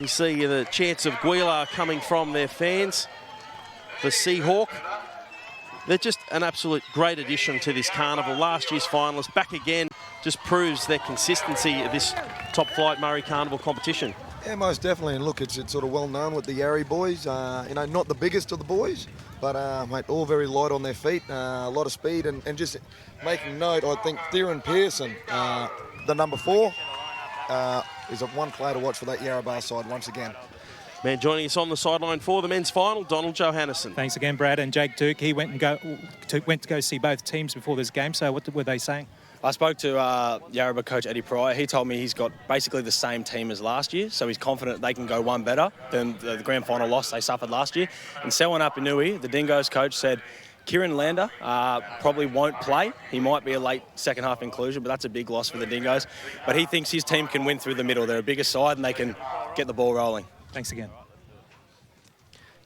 You see the chants of Guila coming from their fans. The Seahawk. They're just an absolute great addition to this carnival. Last year's finalist, back again, just proves their consistency of this top flight Murri Carnival competition. Yeah, most definitely. And look, it's sort of well known with the Yarrabah boys. You know, not the biggest of the boys, but mate, all very light on their feet, a lot of speed, and just making note. I think Theron Pearson, the number 4, is a one player to watch for that Yarrabah side once again. Man, joining us on the sideline for the men's final, Donald Johannesson. Thanks again, Brad. And Jake Duke, he went to go see both teams before this game. So what were they saying? I spoke to Yarrabah coach Eddie Pryor. He told me he's got basically the same team as last year, so he's confident they can go one better than the grand final loss they suffered last year. And Selwyn Apanui, the Dingoes coach, said Kieran Lander probably won't play. He might be a late second half inclusion, but that's a big loss for the Dingoes. But he thinks his team can win through the middle. They're a bigger side and they can get the ball rolling. Thanks again.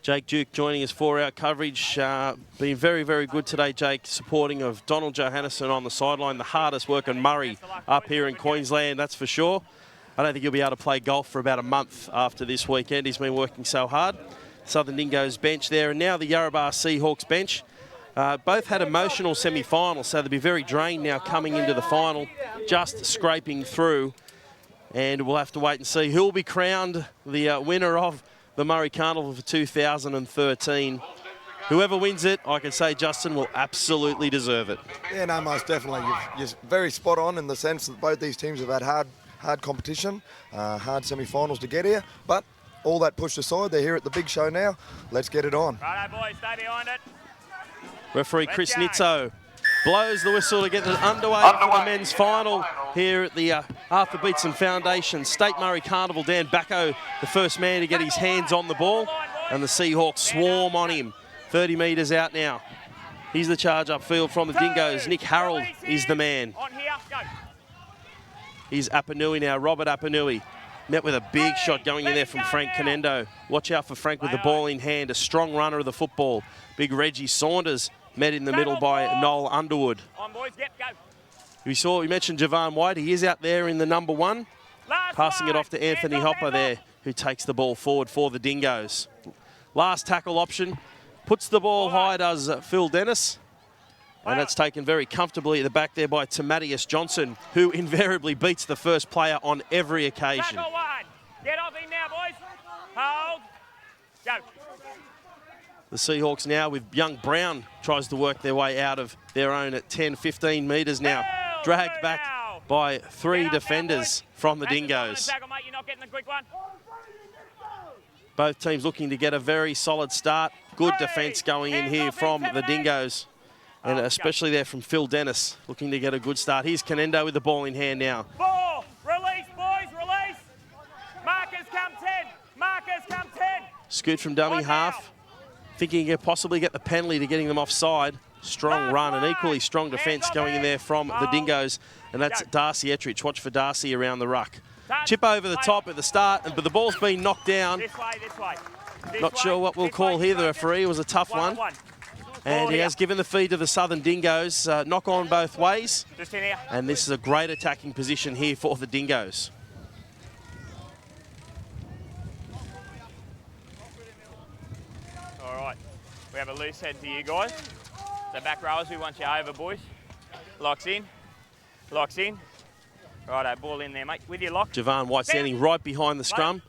Jake Duke joining us for our coverage. Been very, very good today, Jake, supporting of Donald Johannesson on the sideline. The hardest working Murri up here in Queensland, that's for sure. I don't think he'll be able to play golf for about a month after this weekend. He's been working so hard. Southern Dingoes bench there, and now the Yarrabah Seahawks bench. Both had emotional semi-finals, so they'll be very drained now coming into the final, just scraping through. And we'll have to wait and see who will be crowned the winner of the Murri Carnival for 2013. Whoever wins it, I can say Justin will absolutely deserve it. Yeah, no, most definitely. You're very spot on in the sense that both these teams have had hard competition, hard semi-finals to get here, but all that pushed aside, they're here at the big show now. Let's get it on. Righto, boys, stay behind it. Referee Chris Nitzo blows the whistle to get it underway for the men's final here at the Arthur Beetson Foundation State Murri Carnival. Dan Bacco, the first man to get his hands on the ball, and the Seahawks swarm on him. 30 metres out now. He's the charge upfield from the Dingoes. Nick Harrell is the man. Here's Apanui now, Robert Apanui. Met with a big shot going in there from Frank Canendo. Watch out for Frank with the ball in hand, a strong runner of the football. Big Reggie Saunders met in the middle by Noel Underwood. We mentioned Javan White. He is out there in the number 1, passing it off to Anthony Hopper there, who takes the ball forward for the Dingoes. Last tackle option, puts the ball high, does Phil Dennis. And that's taken very comfortably at the back there by Timatius Johnson, who invariably beats the first player on every occasion. Get off him now, boys. Hold. Go. The Seahawks now with young Brown tries to work their way out of their own at 10, 15 metres now. Dragged back by 3 defenders from the Dingoes. Both teams looking to get a very solid start. Good defence going in here from the Dingoes. And especially there from Phil Dennis, looking to get a good start. Here's Canendo with the ball in hand now. Ball. Release, boys, release. Markers come 10. Markers come 10. Scoot from dummy half. Thinking he could possibly get the penalty to getting them offside. Strong run and equally strong defence going in there from the Dingoes. And that's Darcy Ettrich. Watch for Darcy around the ruck. Chip over the top at the start, but the ball's been knocked down. This way. Not sure what we'll call here. The referee. It was a tough one. And he has given the feed to the Southern Dingoes. Knock on both ways. And this is a great attacking position here for the Dingoes. All right. We have a loose head to you guys. So back rowers, we want you over, boys. Locks in. Locks in. Righto, ball in there, mate. With your lock. Javan White standing right behind the scrum.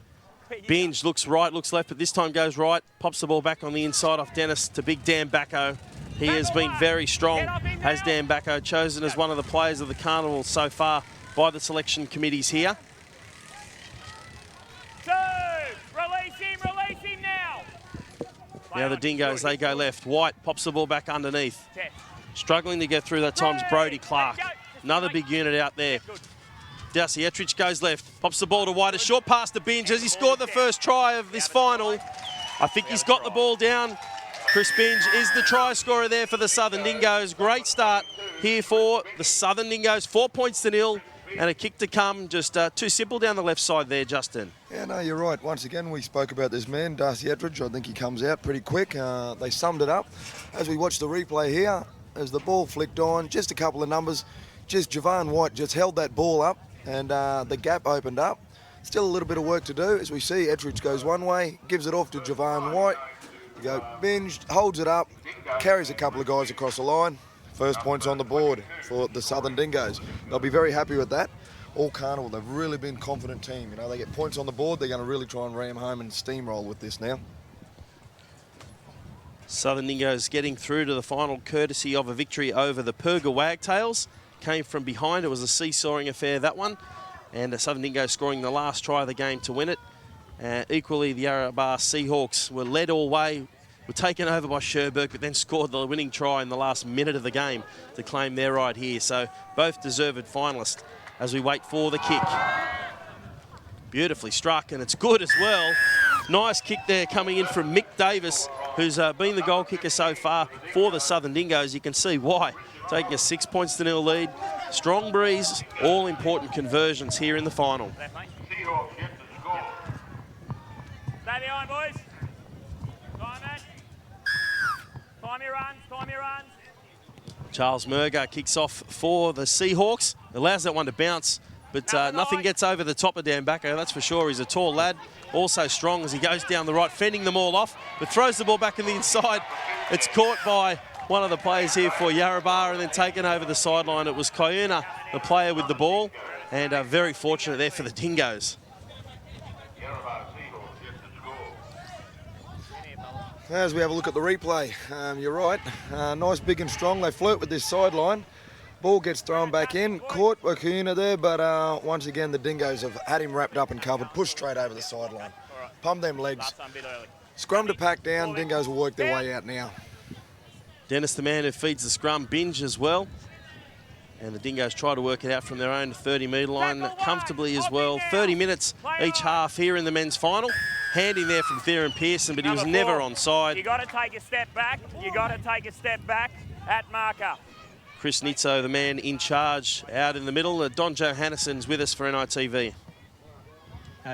Binge looks right, looks left, but this time goes right. Pops the ball back on the inside off Dennis to big Dan Bacco. He has been very strong, has Dan Bacco, chosen as one of the players of the Carnival so far by the selection committees here. Release him now. Now the Dingoes, they go left. White pops the ball back underneath. Struggling to get through that time's Brody Clark. Another big unit out there. Darcy Ettrich goes left, pops the ball to White, a short pass to Binge as he scored the first try of this final. I think he's got the ball down. Chris Binge is the try scorer there for the Southern Dingoes. Great start here for the Southern Dingoes. 4 points to 0 and a kick to come. Just too simple down the left side there, Justin. Yeah, no, you're right. Once again, we spoke about this man, Darcy Ettrich. I think he comes out pretty quick. They summed it up. As we watch the replay here, as the ball flicked on, just a couple of numbers. Just Javan White just held that ball up and the gap opened up. Still a little bit of work to do. As we see, Edrich goes one way, gives it off to Javon White. You go, binged, holds it up, carries a couple of guys across the line. First points on the board for the Southern Dingoes. They'll be very happy with that. All Carnival, they've really been a confident team. You know, they get points on the board, they're going to really try and ram home and steamroll with this now. Southern Dingoes getting through to the final courtesy of a victory over the Perga Wagtails. Came from behind. It was a seesawing affair, that one. And the Southern Dingoes scoring the last try of the game to win it. Equally, the Yarrabah Seahawks were led all way, were taken over by Cherbourg, but then scored the winning try in the last minute of the game to claim their right here. So both deserved finalists as we wait for the kick. Beautifully struck, and it's good as well. Nice kick there coming in from Mick Davis, who's been the goal kicker so far for the Southern Dingoes. You can see why. Taking a 6 points to nil lead. Strong breeze, all important conversions here in the final. Stay behind, boys. Time it. Time your runs, time your runs. Charles Murga kicks off for the Seahawks. Allows that one to bounce, but nothing gets over the top of Dan Bacco, that's for sure. He's a tall lad, also strong as he goes down the right, fending them all off, but throws the ball back in the inside. It's caught by one of the players here for Yarrabah and then taken over the sideline. It was Kayuna, the player with the ball, and very fortunate there for the Dingoes. As we have a look at the replay, you're right. Nice, big and strong. They flirt with this sideline. Ball gets thrown back in. Caught by Kayuna there, but once again, the Dingoes have had him wrapped up and covered. Pushed straight over the sideline. Pump them legs. Scrum to pack down. Dingoes will work their way out now. Dennis, the man who feeds the scrum, binge as well. And the Dingoes try to work it out from their own 30-metre line comfortably as well. 30 minutes each half here in the men's final. Handing there from Theron Pearson, but he was never onside. You got to take a step back. You got to take a step back at marker. Chris Nitzo, the man in charge, out in the middle. Don Johannesson's with us for NITV.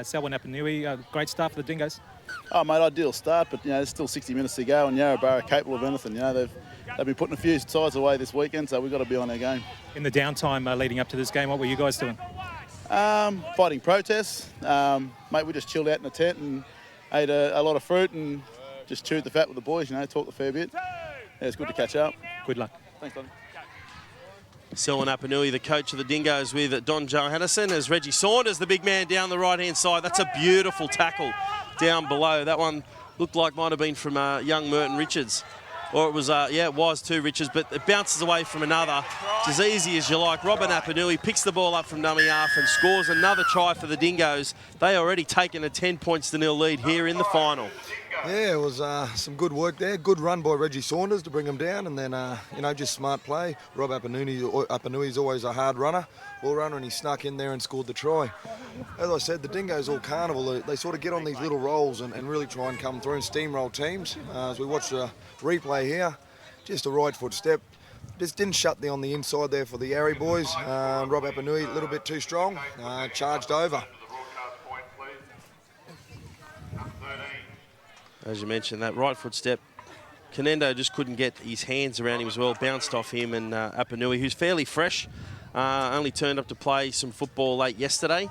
Selwyn Apanui, great start for the Dingoes. Oh, mate, ideal start, but, there's still 60 minutes to go, and Yarrabah are capable of anything. They've been putting a few sides away this weekend, so we've got to be on our game. In the downtime leading up to this game, what were you guys doing? Fighting protests. Mate, we just chilled out in the tent and ate a lot of fruit and just chewed the fat with the boys, talked a fair bit. Yeah, it's good to catch up. Good luck. Thanks, Don. Selwyn Apanui, the coach of the Dingoes, with Don Johannesson, as Reggie Saunders, the big man down the right-hand side. That's a beautiful tackle down below. That one looked like might have been from young Merton Richards. Or it was, it was too, Richards, but it bounces away from another. It's as easy as you like. Robin Apanui picks the ball up from dummy half and scores another try for the Dingoes. They already taken a 10 points to nil lead here in the final. Yeah, it was some good work there. Good run by Reggie Saunders to bring him down, and then, just smart play. Rob Apanui is always a hard runner, ball runner, and he snuck in there and scored the try. As I said, the Dingoes all Carnival, they sort of get on these little rolls and really try and come through and steamroll teams. As we watch the replay here, just a right foot step. Just didn't shut on the inside there for the Yarry boys. Rob Apanui a little bit too strong, charged over. As you mentioned, that right foot step, Canendo just couldn't get his hands around him as well, bounced off him, and Apanui, who's fairly fresh, only turned up to play some football late yesterday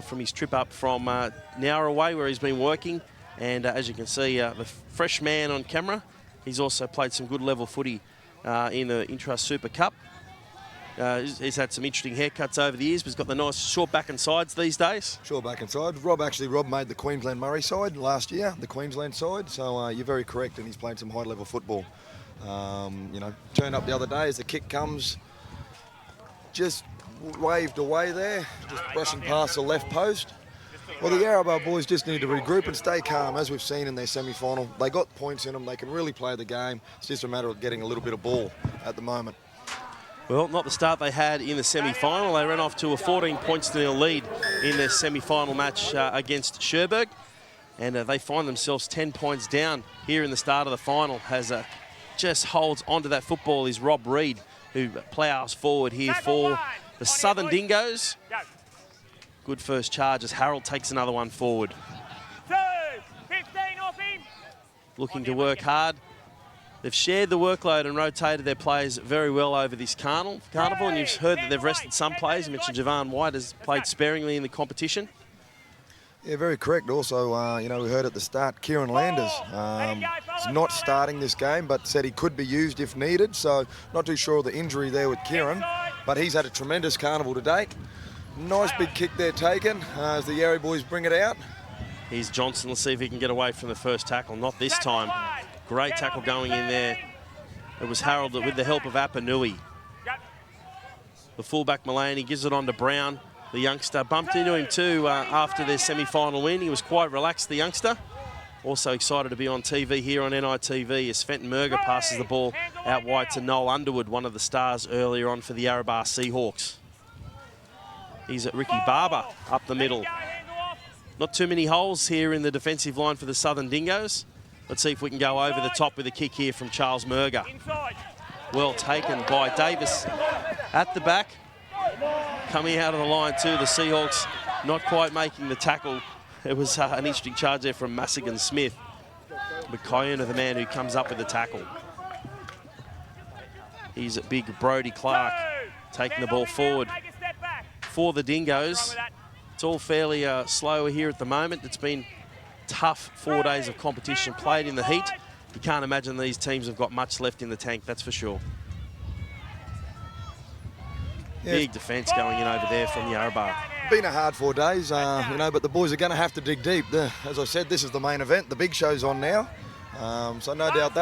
from his trip up from Yarrabah, where he's been working. And as you can see, the fresh man on camera, he's also played some good level footy in the Intrust Super Cup. He's had some interesting haircuts over the years, but he's got the nice short back and sides these days. Short back and sides. Rob made the Queensland Murri side last year, the Queensland side, so you're very correct, and he's played some high-level football. Turned up the other day as the kick comes, just waved away there, just brushing past the left post. Well, the Yarrabah boys just need to regroup and stay calm, as we've seen in their semi-final. They got points in them, they can really play the game. It's just a matter of getting a little bit of ball at the moment. Well, not the start they had in the semi-final. They ran off to a 14 points to nil lead in their semi-final match against Cherbourg. And they find themselves 10 points down here in the start of the final, as just holds onto that football is Rob Reid, who ploughs forward here for the Southern Dingoes. Good first charge as Harold takes another one forward. 2, 15 off him. Looking to work hard. They've shared the workload and rotated their players very well over this carnival, and you've heard that they've rested some players. You mentioned Javon White has played sparingly in the competition. Yeah, very correct. Also, you know, we heard at the start, Kieran Landers is not starting this game, but said he could be used if needed. So not too sure of the injury there with Kieran, but he's had a tremendous carnival to date. Nice big kick there taken as the Yarrie boys bring it out. Here's Johnson. Let's see if he can get away from the first tackle. Not this time. Great tackle going in there. It was Harold with the help of Apanui. The fullback Mullany gives it on to Brown. The youngster bumped into him too after their semi-final win. He was quite relaxed, the youngster. Also excited to be on TV here on NITV as Fenton Murga passes the ball out wide to Noel Underwood, one of the stars earlier on for the Yarrabah Seahawks. He's at Ricky Barber up the middle. Not too many holes here in the defensive line for the Southern Dingoes. Let's see if we can go over the top with a kick here from Charles Murga. Well taken by Davis at the back. Coming out of the line too, the Seahawks not quite making the tackle. It was an interesting charge there from Massigan Smith. McKeown are the man who comes up with the tackle. He's at big Brody Clark taking the ball forward for the Dingoes. It's all fairly slow here at the moment. It's been tough 4 days of competition played in the heat. You can't imagine these teams have got much left in the tank, that's for sure. Big defence going in over there from Yarrabah. Been a hard 4 days, you know, but the boys are going to have to dig deep. As I said, this is the main event. The big show's on now. So no doubt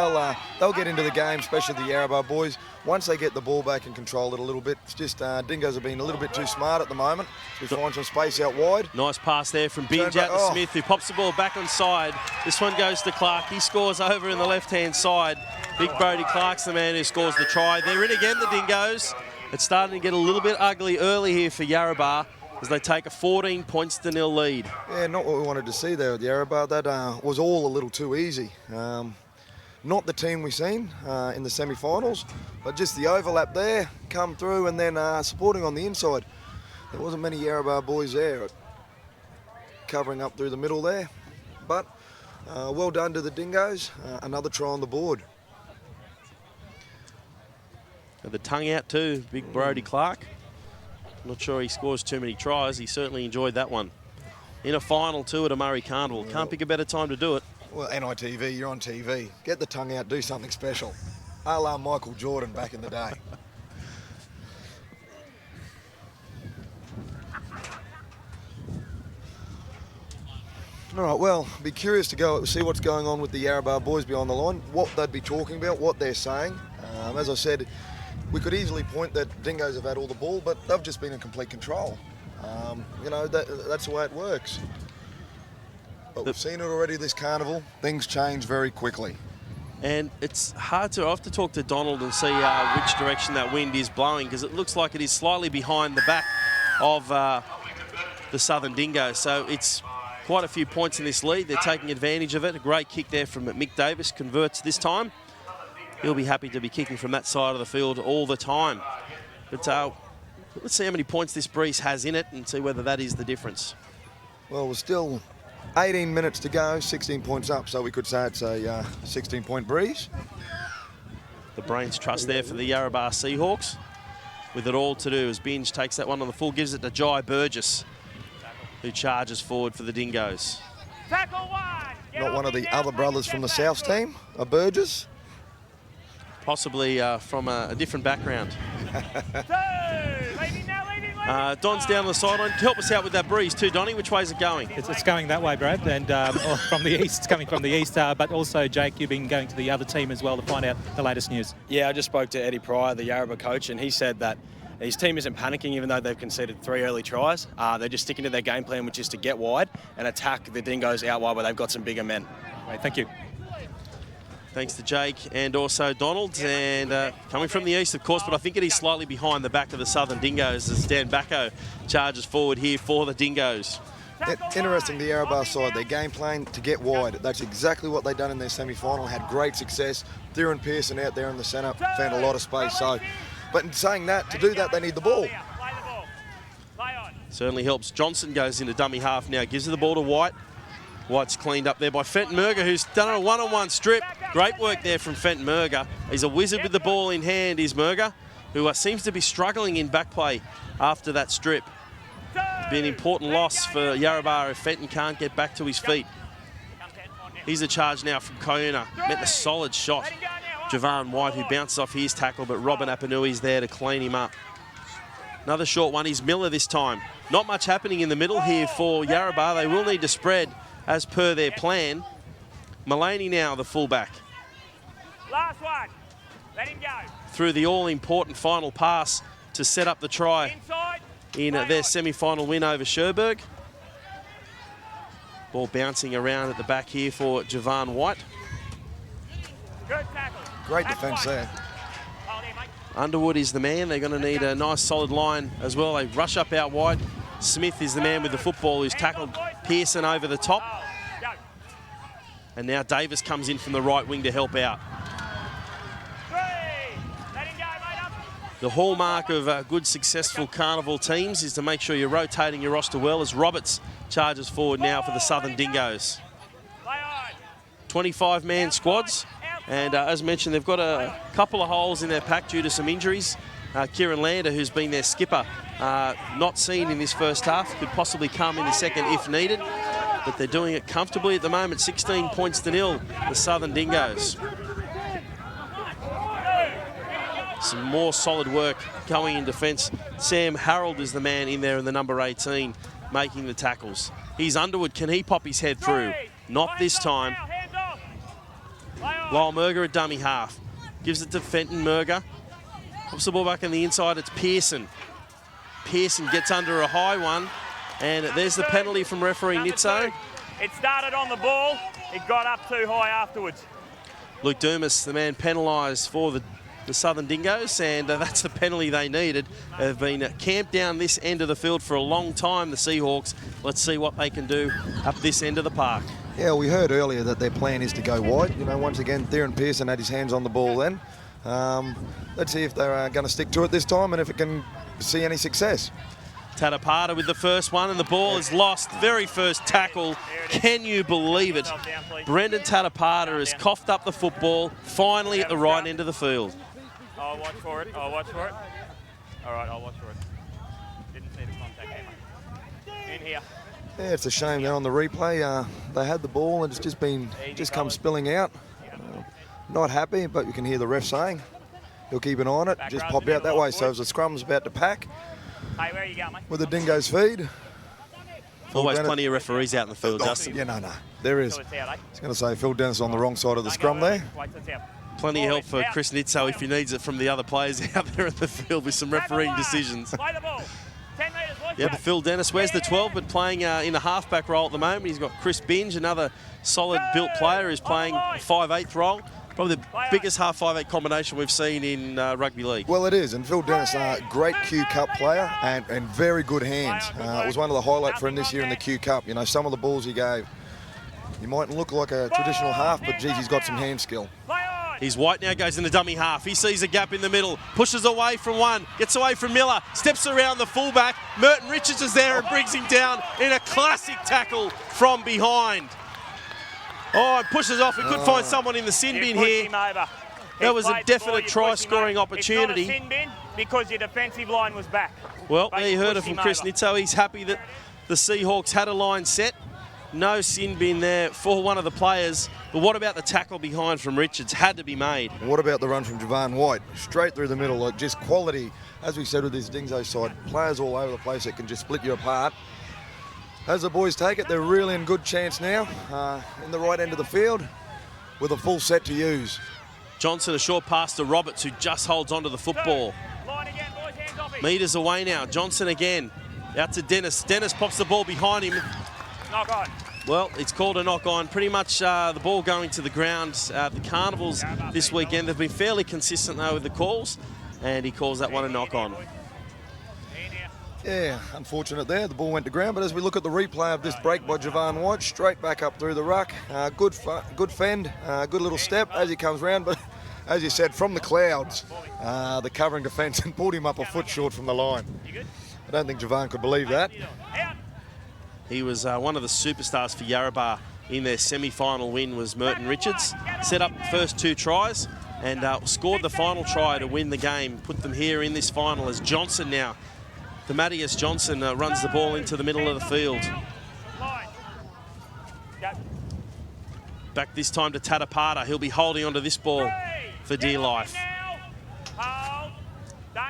they'll get into the game, especially the Yarrabah boys, once they get the ball back and control it a little bit. It's just Dingoes have been a little bit too smart at the moment. We find some space out wide. Nice pass there from Binge out to Smith, who pops the ball back on side. This one goes to Clark. He scores over in the left-hand side. Big Brody Clark's the man who scores the try. They're in again, the Dingoes. It's starting to get a little bit ugly early here for Yarrabah as they take a 14 points to 0 lead. Yeah, not what we wanted to see there with Yarrabah. That was all a little too easy. Not the team we've seen in the semi-finals, but just the overlap there, come through and then supporting on the inside. There wasn't many Yarrabah boys there covering up through the middle there. But well done to the Dingoes. Another try on the board. The tongue out too, big Brody Clark. Not sure he scores too many tries. He certainly enjoyed that one. In a final too at a Murri Carnival. Can't pick a better time to do it. Well, NITV, you're on TV. Get the tongue out, do something special. A la Michael Jordan back in the day. All right, well, be curious to go see what's going on with the Yarrabah boys beyond the line, what they'd be talking about, what they're saying. As I said, we could easily point that Dingoes have had all the ball, but they've just been in complete control. You know, that's the way it works. But we've seen it already this carnival. Things change very quickly. And it's hard to, I have to talk to Donald and see which direction that wind is blowing, because it looks like it is slightly behind the back of the Southern Dingoes. So it's quite a few points in this lead. They're taking advantage of it. A great kick there from Mick Davis, converts this time. He'll be happy to be kicking from that side of the field all the time. But let's see how many points this breeze has in it and see whether that is the difference. Well, we're still 18 minutes to go, 16 points up, so we could say it's a 16-point breeze. The brains trust there for the Yarrabah Seahawks. With it all to do as Binge takes that one on the full, gives it to Jai Burgess, who charges forward for the Dingoes. Not one of the other brothers from the Souths team, a Burgess? Possibly from a different background. Don's down on the sideline. Help us out with that breeze too, Donnie. Which way is it going? It's going that way, Brad, and from the east. It's coming from the east. But also, Jake, you've been going to the other team as well to find out the latest news. Yeah, I just spoke to Eddie Pryor, the Yarrabah coach, and he said that his team isn't panicking even though they've conceded 3 early tries. They're just sticking to their game plan, which is to get wide and attack the Dingoes out wide where they've got some bigger men. Right, thank you. Thanks to Jake and also Donald. And coming from the east, of course, but I think it is slightly behind the back of the Southern Dingoes as Dan Bacco charges forward here for the Dingoes. Interesting, the Yarrabah side, their game plan to get wide. That's exactly what they've done in their semi-final, had great success. Theron Pearson out there in the centre, found a lot of space. So, but in saying that, to do that, they need the ball. Certainly helps. Johnson goes into dummy half now, gives the ball to White. White's cleaned up there by Fenton Murga, who's done a one-on-one strip. Great work there from Fenton Murga. He's a wizard with the ball in hand, is Murga, who seems to be struggling in back play after that strip. be an important loss for Yarrabah if Fenton can't get back to his feet. Here's a charge now from Kouna. Met a solid shot. Javan White, who bounces off his tackle, but Robin Apanui's there to clean him up. Another short one is Miller this time. Not much happening in the middle here for Yarrabah. They will need to spread as per their plan. Mullaney now, the fullback. Last one. Let him go. Through the all-important final pass to set up the try in their semi-final win over Cherbourg. Ball bouncing around at the back here for Javan White. Good tackle. Great defence there. Underwood is the man. They're going to need a nice solid line as well. They rush up out wide. Smith is the man with the football who's tackled Pearson over the top. And now Davis comes in from the right wing to help out. The hallmark of good, successful Carnival teams is to make sure you're rotating your roster well, as Roberts charges forward now for the Southern Dingoes. 25-man squads. And as mentioned, they've got a couple of holes in their pack due to some injuries. Kieran Lander, who's been their skipper, not seen in this first half, could possibly come in the second if needed. But they're doing it comfortably at the moment, 16 points to nil, the Southern Dingoes. Some more solid work going in defence. Sam Harold is the man in there in the number 18, making the tackles. He's Underwood. Can he pop his head through? Not this time. Lyle Murger, a dummy half. Gives it to Fenton. Murger pops the ball back on the inside. It's Pearson. Pearson gets under a high one. And there's the penalty from referee Nitzo. It started on the ball. It got up too high afterwards. Luke Dumas, the man penalised for the Southern Dingoes, and that's the penalty they needed. They've been camped down this end of the field for a long time, the Seahawks. Let's see what they can do up this end of the park. Yeah, we heard earlier that their plan is to go wide. You know, once again, Theron Pearson had his hands on the ball then. Let's see if they're going to stick to it this time and if it can see any success. Tatapata with the first one, and the ball is lost. Very first tackle. Can you believe it? Brendan Tatapata has coughed up the football, finally at the right end of the field. I'll watch for it. I'll watch for it. All right, I'll watch for it. Didn't see the contact either. In here. Yeah, it's a shame there on the replay. They had the ball and it's just come spilling out. Not happy, but you can hear the ref saying he'll keep an eye on it. Just popped out that way, so as the scrum's about to pack. Hey, where you going, mate? With the Dingoes feed. Always plenty of referees out in the field, Dustin. Yeah, no. There is. I was going to say Phil Dennis on the wrong side of the scrum there. Plenty of help for Chris Nitzo if he needs it from the other players out there in the field with some refereeing decisions. Play the ball. 10 metres, Yeah, but Phil Dennis wears the 12, but playing in a halfback role at the moment. He's got Chris Binge, another solid built player who's playing 5'8" role. Probably the biggest half 5'8" combination we've seen in rugby league. Well, it is, and Phil Dennis, great Q Cup player and very good hands. It was one of the highlights for him this year in the Q Cup. You know, some of the balls he gave, he mightn't look like a traditional half, but geez, he's got some hand skill. He's White now, goes in the dummy half. He sees a gap in the middle, pushes away from one, gets away from Miller, steps around the fullback. Merton Richards is there and brings him down in a classic tackle from behind. Oh, and pushes off. We could find someone in the sin bin here. That was a definite try-scoring opportunity. It's not a sin bin because your defensive line was back. Well, there you heard it from Chris Nitzo. He's happy that the Seahawks had a line set. No sin bin there for one of the players. But what about the tackle behind from Richards? Had to be made. What about the run from Javan White? Straight through the middle, like just quality. As we said with this Dingo side, players all over the place that can just split you apart. As the boys take it, they're really in good chance now in the right end of the field with a full set to use. Johnson, a short pass to Roberts, who just holds onto the football. Metres away now. Johnson again. Out to Dennis. Dennis pops the ball behind him. Knock on. Well, it's called a knock on. Pretty much the ball going to the ground. The Carnivals this weekend, they've been fairly consistent though with the calls, and he calls that one a knock on. Yeah, unfortunate there. The ball went to ground, but as we look at the replay of this break by Javan White, straight back up through the ruck. Good fend, good little step as he comes round, but as you said, from the clouds, the covering defence and pulled him up a foot short from the line. I don't think Javan could believe that. He was one of the superstars for Yarrabah in their semi-final win was Merton Richards. Set up the first 2 tries and scored the final try to win the game. Put them here in this final as Johnson now Dematius Johnson runs the ball into the middle of the field. Back this time to Tatapata. He'll be holding onto this ball for dear life.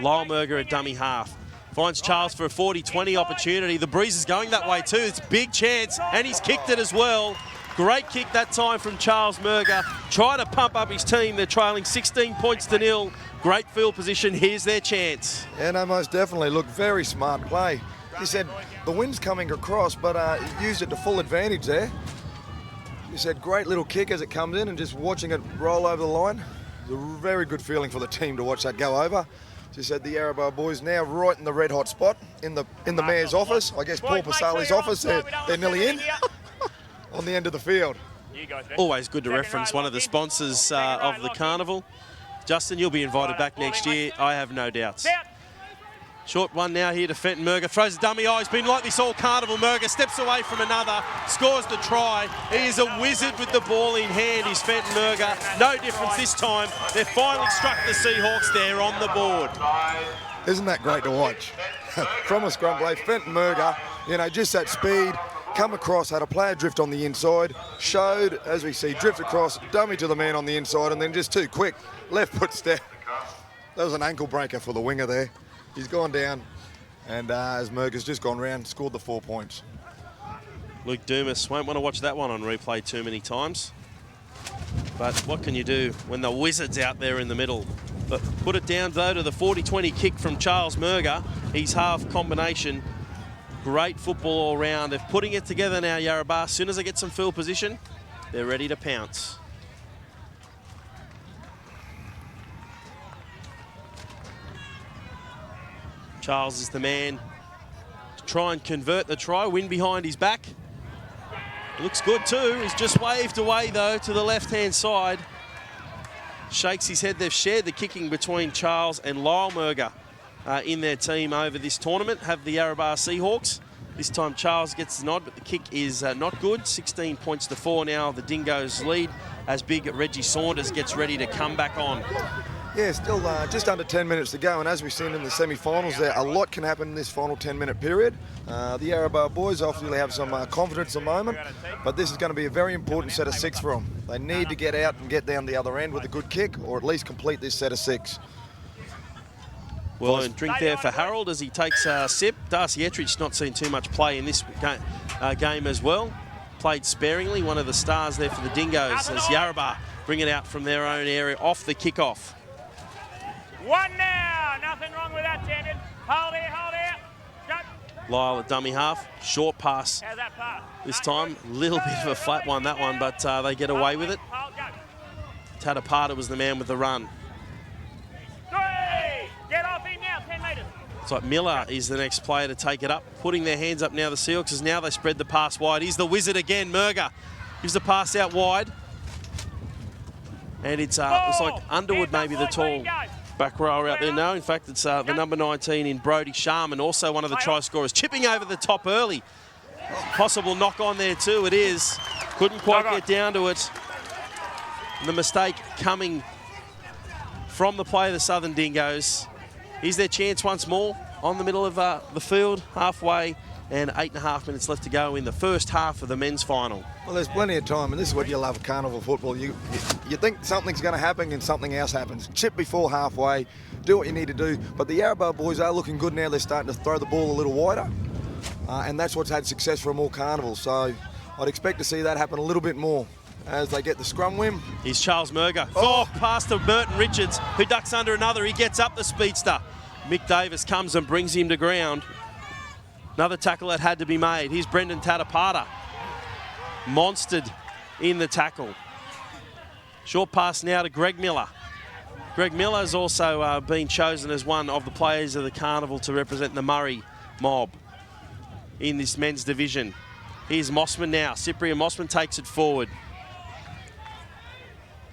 Lyle Murger at dummy half. Finds Charles for a 40-20 opportunity. The breeze is going that way too. It's a big chance, and he's kicked it as well. Great kick that time from Charles Murger. Trying to pump up his team. They're trailing 16 points to 0. Great field position. Here's their chance. Yeah, no, most definitely. Look, very smart play. He said the wind's coming across, but he used it to full advantage there. He said great little kick as it comes in, and just watching it roll over the line. It's a very good feeling for the team to watch that go over. She said the Yarrabah boys now right in the red hot spot in the mayor's office. I guess Paul Pasali's office. They're nearly in on the end of the field. Always good to reference one of the sponsors of the carnival. Justin, you'll be invited back next year. I have no doubts. Short one now here to Fenton. Murger throws a dummy. Oh, he's been like this all carnival. Murger steps away from another, scores the try. He is a wizard with the ball in hand, is Fenton Murger. No difference this time. They've finally struck the Seahawks. They're on the board. Isn't that great to watch? From a scrum play, Fenton Murger, you know, just that speed, come across, had a player drift on the inside, showed, as we see, drift across, dummy to the man on the inside, and then just too quick, left foot step. That was an ankle breaker for the winger there. He's gone down, and as Murger's just gone round, scored the 4 points. Luke Dumas won't want to watch that one on replay too many times. But what can you do when the wizard's out there in the middle? But put it down, though, to the 40-20 kick from Charles Murger. He's half combination. Great football all round. They're putting it together now, Yarrabah. As soon as they get some field position, they're ready to pounce. Charles is the man to try and convert the try. Wind behind his back. Looks good too. He's just waved away though to the left-hand side. Shakes his head. They've shared the kicking between Charles and Lyle Murger in their team over this tournament. Have the Yarrabah Seahawks. This time Charles gets the nod, but the kick is not good. 16 points to 4 now. The Dingoes lead as big Reggie Saunders gets ready to come back on. Yeah, still just under 10 minutes to go, and as we've seen in the semi-finals there, a lot can happen in this final 10-minute period. The Yarrabah boys obviously have some confidence at the moment, but this is going to be a very important set of 6 for them. They need to get out and get down the other end with a good kick, or at least complete this set of 6. Well, and drink there for Harold as he takes a sip. Darcy Etrich not seen too much play in this game as well. Played sparingly, one of the stars there for the Dingoes as Yarrabah bring it out from their own area off the kickoff. 1 now. Nothing wrong with that, champion. Hold here, hold here. Go. Lyle at dummy half. Short pass. How's that pass? This time, a little bit of a flat one, that one, but they get away with it. Hold, go. Tatapata was the man with the run. 3. Get off him now, 10 metres. It's like Miller is the next player to take it up. Putting their hands up now, the Seahawks, as now they spread the pass wide. He's the wizard again, Murger. Gives the pass out wide. And it's like Underwood, maybe the tall back rower out there. No, in fact, it's the number 19 in Brody Sharman, also one of the try scorers, chipping over the top early. Possible knock on there too, it is. Couldn't quite get down to it. And the mistake coming from the play of the Southern Dingoes. Here's their chance once more on the middle of the field, halfway, and 8.5 minutes left to go in the first half of the men's final. Well, there's plenty of time, and this is what you love of carnival football. You think something's going to happen and something else happens. Chip before halfway, do what you need to do. But the Yarrabah boys are looking good now. They're starting to throw the ball a little wider, and that's what's had success from all carnivals. So I'd expect to see that happen a little bit more as they get the scrum win. Here's Charles Murger. Oh, pass to Burton Richards, who ducks under another. He gets up the speedster. Mick Davis comes and brings him to ground. Another tackle that had to be made. Here's Brendan Tatapata. Monstered in the tackle. Short pass now to Greg Miller. Greg Miller has also been chosen as one of the players of the carnival to represent the Murri mob in this men's division. Here's Mossman now. Cyprian Mossman takes it forward.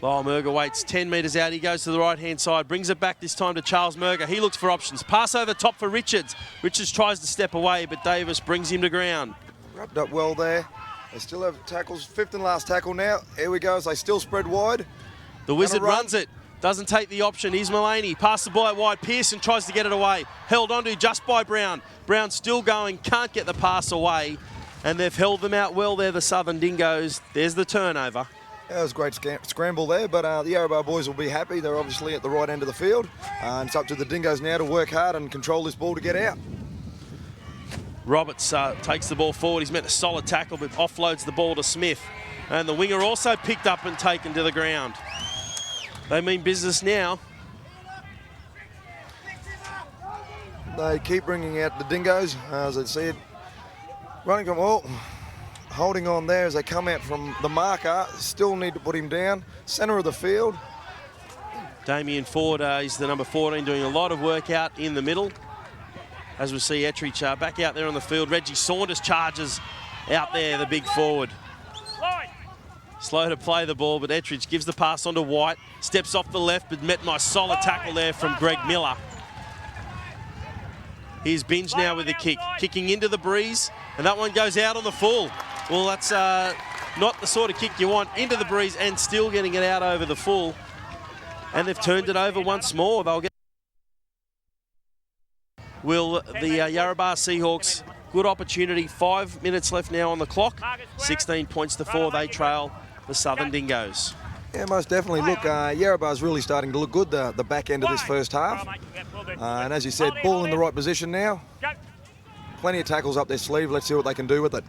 Lyle Murger waits 10 metres out. He goes to the right-hand side, brings it back this time to Charles Murger. He looks for options. Pass over top for Richards. Richards tries to step away, but Davis brings him to ground. Wrapped up well there. They still have tackles. 5th and last tackle now. Here we go as they still spread wide. The Wizard runs it. Doesn't take the option. Here's Mullaney. Pass the ball out wide. Pearson tries to get it away. Held onto just by Brown. Brown still going. Can't get the pass away. And they've held them out well there, the Southern Dingoes. There's the turnover. That was a great scramble there, but the Yarrabah boys will be happy. They're obviously at the right end of the field. And it's up to the Dingoes now to work hard and control this ball to get out. Roberts takes the ball forward. He's met a solid tackle, but offloads the ball to Smith. And the winger also picked up and taken to the ground. They mean business now. They keep bringing out the Dingoes, as I said. Running from, well, holding on there as they come out from the marker. Still need to put him down. Centre of the field. Damien Ford is the number 14, doing a lot of work out in the middle. As we see Ettrich back out there on the field. Reggie Saunders charges out there, the big forward. Slow to play the ball, but Ettrich gives the pass on to White. Steps off the left, but met my solid tackle there from Greg Miller. Here's Binge now with the kick. Kicking into the breeze, and that one goes out on the full. Well, that's not the sort of kick you want. Into the breeze and still getting it out over the full. And they've turned it over once more. They'll get... Will the Yarrabah Seahawks, good opportunity. 5 minutes left now on the clock. 16 points to 4. They trail the Southern Dingoes. Yeah, most definitely. Look, Yarrabah's really starting to look good, the back end of this first half. And as you said, ball in the right position now. Plenty of tackles up their sleeve. Let's see what they can do with it.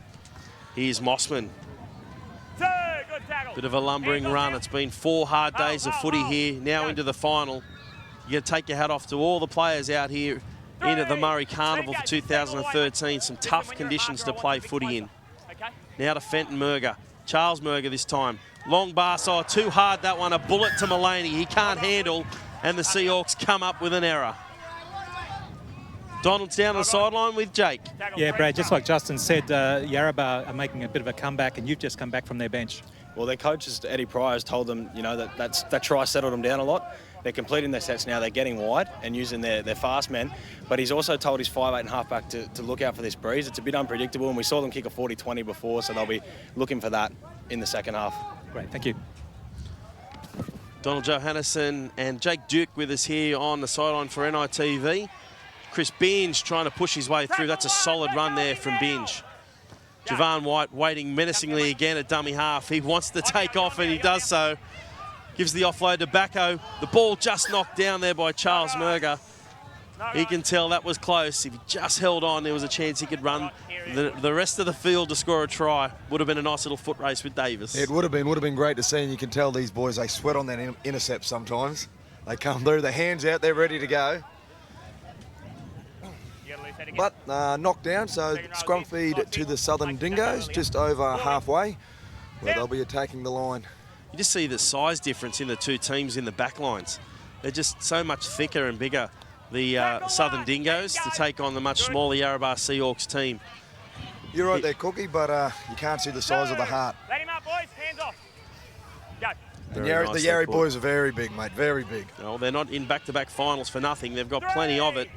Here's Mossman. Bit of a lumbering run. It's been 4 hard days of footy here, now into the final. You got to take your hat off to all the players out here into the Murri Carnival for 2013. Some tough conditions to play footy in. Now to Fenton Murger. Charles Murger this time. Long bar side, too hard that one. A bullet to Mullaney. He can't handle, and the Seahawks come up with an error. Donald's down on the sideline with Jake. Yeah, Brad, just like Justin said, Yarrabah are making a bit of a comeback, and you've just come back from their bench. Well, their coach, Eddie Pryor, has told them, you know, that try settled them down a lot. They're completing their sets now. They're getting wide and using their fast men. But he's also told his 5'8" and halfback to look out for this breeze. It's a bit unpredictable, and we saw them kick a 40-20 before, so they'll be looking for that in the second half. Great, thank you. Donald Johannesson and Jake Duke with us here on the sideline for NITV. Chris Binge trying to push his way through. That's a solid run there from Binge. Javon White waiting menacingly again at dummy half. He wants to take off, and he does so. Gives the offload to Bacco. The ball just knocked down there by Charles Murger. He can tell that was close. If he just held on, there was a chance he could run the rest of the field to score a try. Would have been a nice little foot race with Davis. It would have been great to see, and you can tell these boys, they sweat on that intercept sometimes. They come through, their hands out, they're ready to go. But knocked down, so scrum feed to the Southern Dingoes, just over halfway, where they'll be attacking the line. You just see the size difference in the two teams in the back lines. They're just so much thicker and bigger, the Southern Dingoes, to take on the much smaller Yarrabah Seahawks team. You're right there, Cookie, but you can't see the size of the heart. Let him up, boys. Hands off. Go. The Yarry boys are very big, mate, very big. Well, they're not in back-to-back finals for nothing. They've got plenty of it.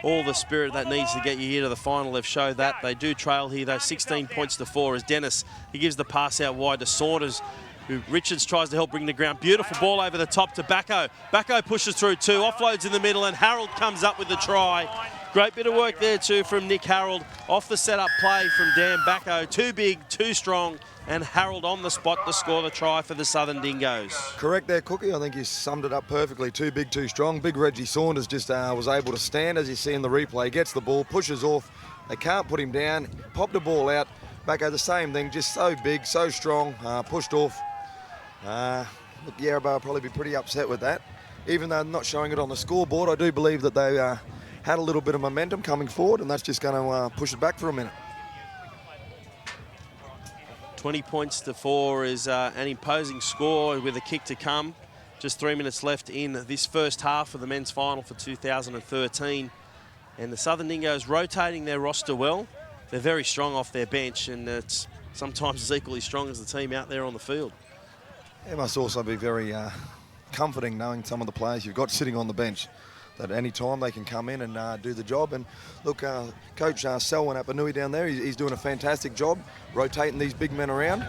All the spirit that needs to get you here to the final, they've showed that. They do trail here, though, 16 points to 4 as Dennis, he gives the pass out wide to Saunders, who Richards tries to help bring the ground. Beautiful ball over the top to Bacco. Bacco pushes through 2, offloads in the middle, and Harold comes up with the try. Great bit of work there too from Nick Harold. Off the setup play from Dan Bacco. Too big, too strong, and Harold on the spot to score the try for the Southern Dingoes. Correct there, Cookie. I think you summed it up perfectly. Too big, too strong. Big Reggie Saunders just was able to stand, as you see in the replay. Gets the ball, pushes off. They can't put him down. Popped the ball out. Bacco, the same thing. Just so big, so strong. Pushed off. Look, Yarrabah will probably be pretty upset with that. Even though not showing it on the scoreboard, I do believe that they had a little bit of momentum coming forward, and that's just going to push it back for a minute. 20 points to 4 is an imposing score with a kick to come. Just 3 minutes left in this first half of the men's final for 2013. And the Southern Dingoes rotating their roster well. They're very strong off their bench, and it's sometimes as equally strong as the team out there on the field. It must also be very comforting knowing some of the players you've got sitting on the bench. that any time they can come in and do the job. And look, Coach Selwyn up Nui down there, he's doing a fantastic job rotating these big men around,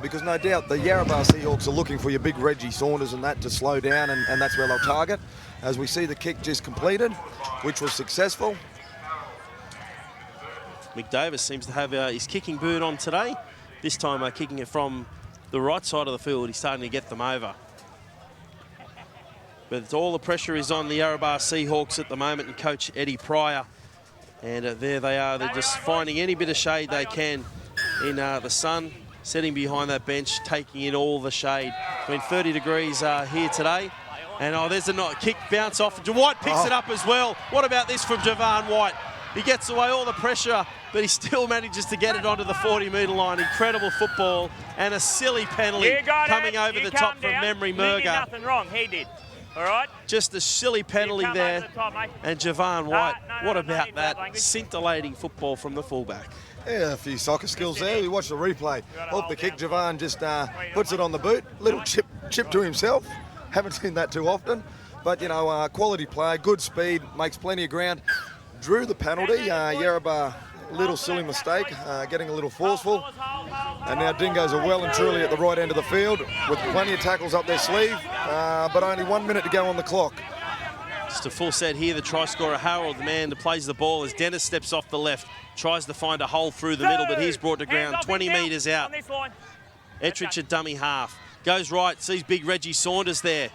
because no doubt the Yarrabah Seahawks are looking for your big Reggie Saunders and that to slow down, and that's where they'll target. As we see the kick just completed, which was successful. McDavis seems to have his kicking boot on today. This time kicking it from the right side of the field. He's starting to get them over. But all the pressure is on the Yarrabah Seahawks at the moment and Coach Eddie Pryor. And there they are. They're just finding any bit of shade they can in the sun, sitting behind that bench, taking in all the shade. It's been 30 degrees here today. And there's a kick bounce off. White picks it up as well. What about this from Javon White? He gets away all the pressure, but he still manages to get it onto the 40-metre line. Incredible football and a silly penalty coming over the top from Murri. He did nothing wrong. He did. All right. Just a silly penalty there. And Javon White, what about that? Scintillating football from the fullback. Yeah, a few soccer skills there. We watched the replay. Off the kick, Javon just puts it on the boot. Little chip to himself. Haven't seen that too often. But, you know, quality play, good speed, makes plenty of ground. Drew the penalty. Yarrabah, little silly mistake, getting a little forceful. And now Dingoes are well and truly at the right end of the field with plenty of tackles up their sleeve, but only 1 minute to go on the clock. Just a full set here. The try scorer, Harold, the man that plays the ball as Dennis steps off the left, tries to find a hole through the middle, but he's brought to ground 20 metres out. Ettrich at dummy half. Goes right, sees big Reggie Saunders there.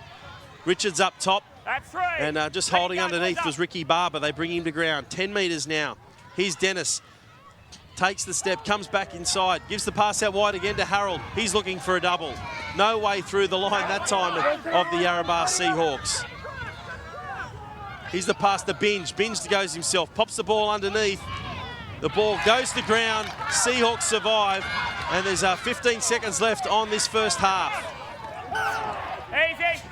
Richards up top. And just holding underneath was Ricky Barber. They bring him to ground. 10 metres now. Here's Dennis. Takes the step, comes back inside, gives the pass out wide again to Harold. He's looking for a double. No way through the line that time of the Yarrabah Seahawks. Here's the pass to Binge. Binge goes himself, pops the ball underneath. The ball goes to ground. Seahawks survive. And there's 15 seconds left on this first half. Easy,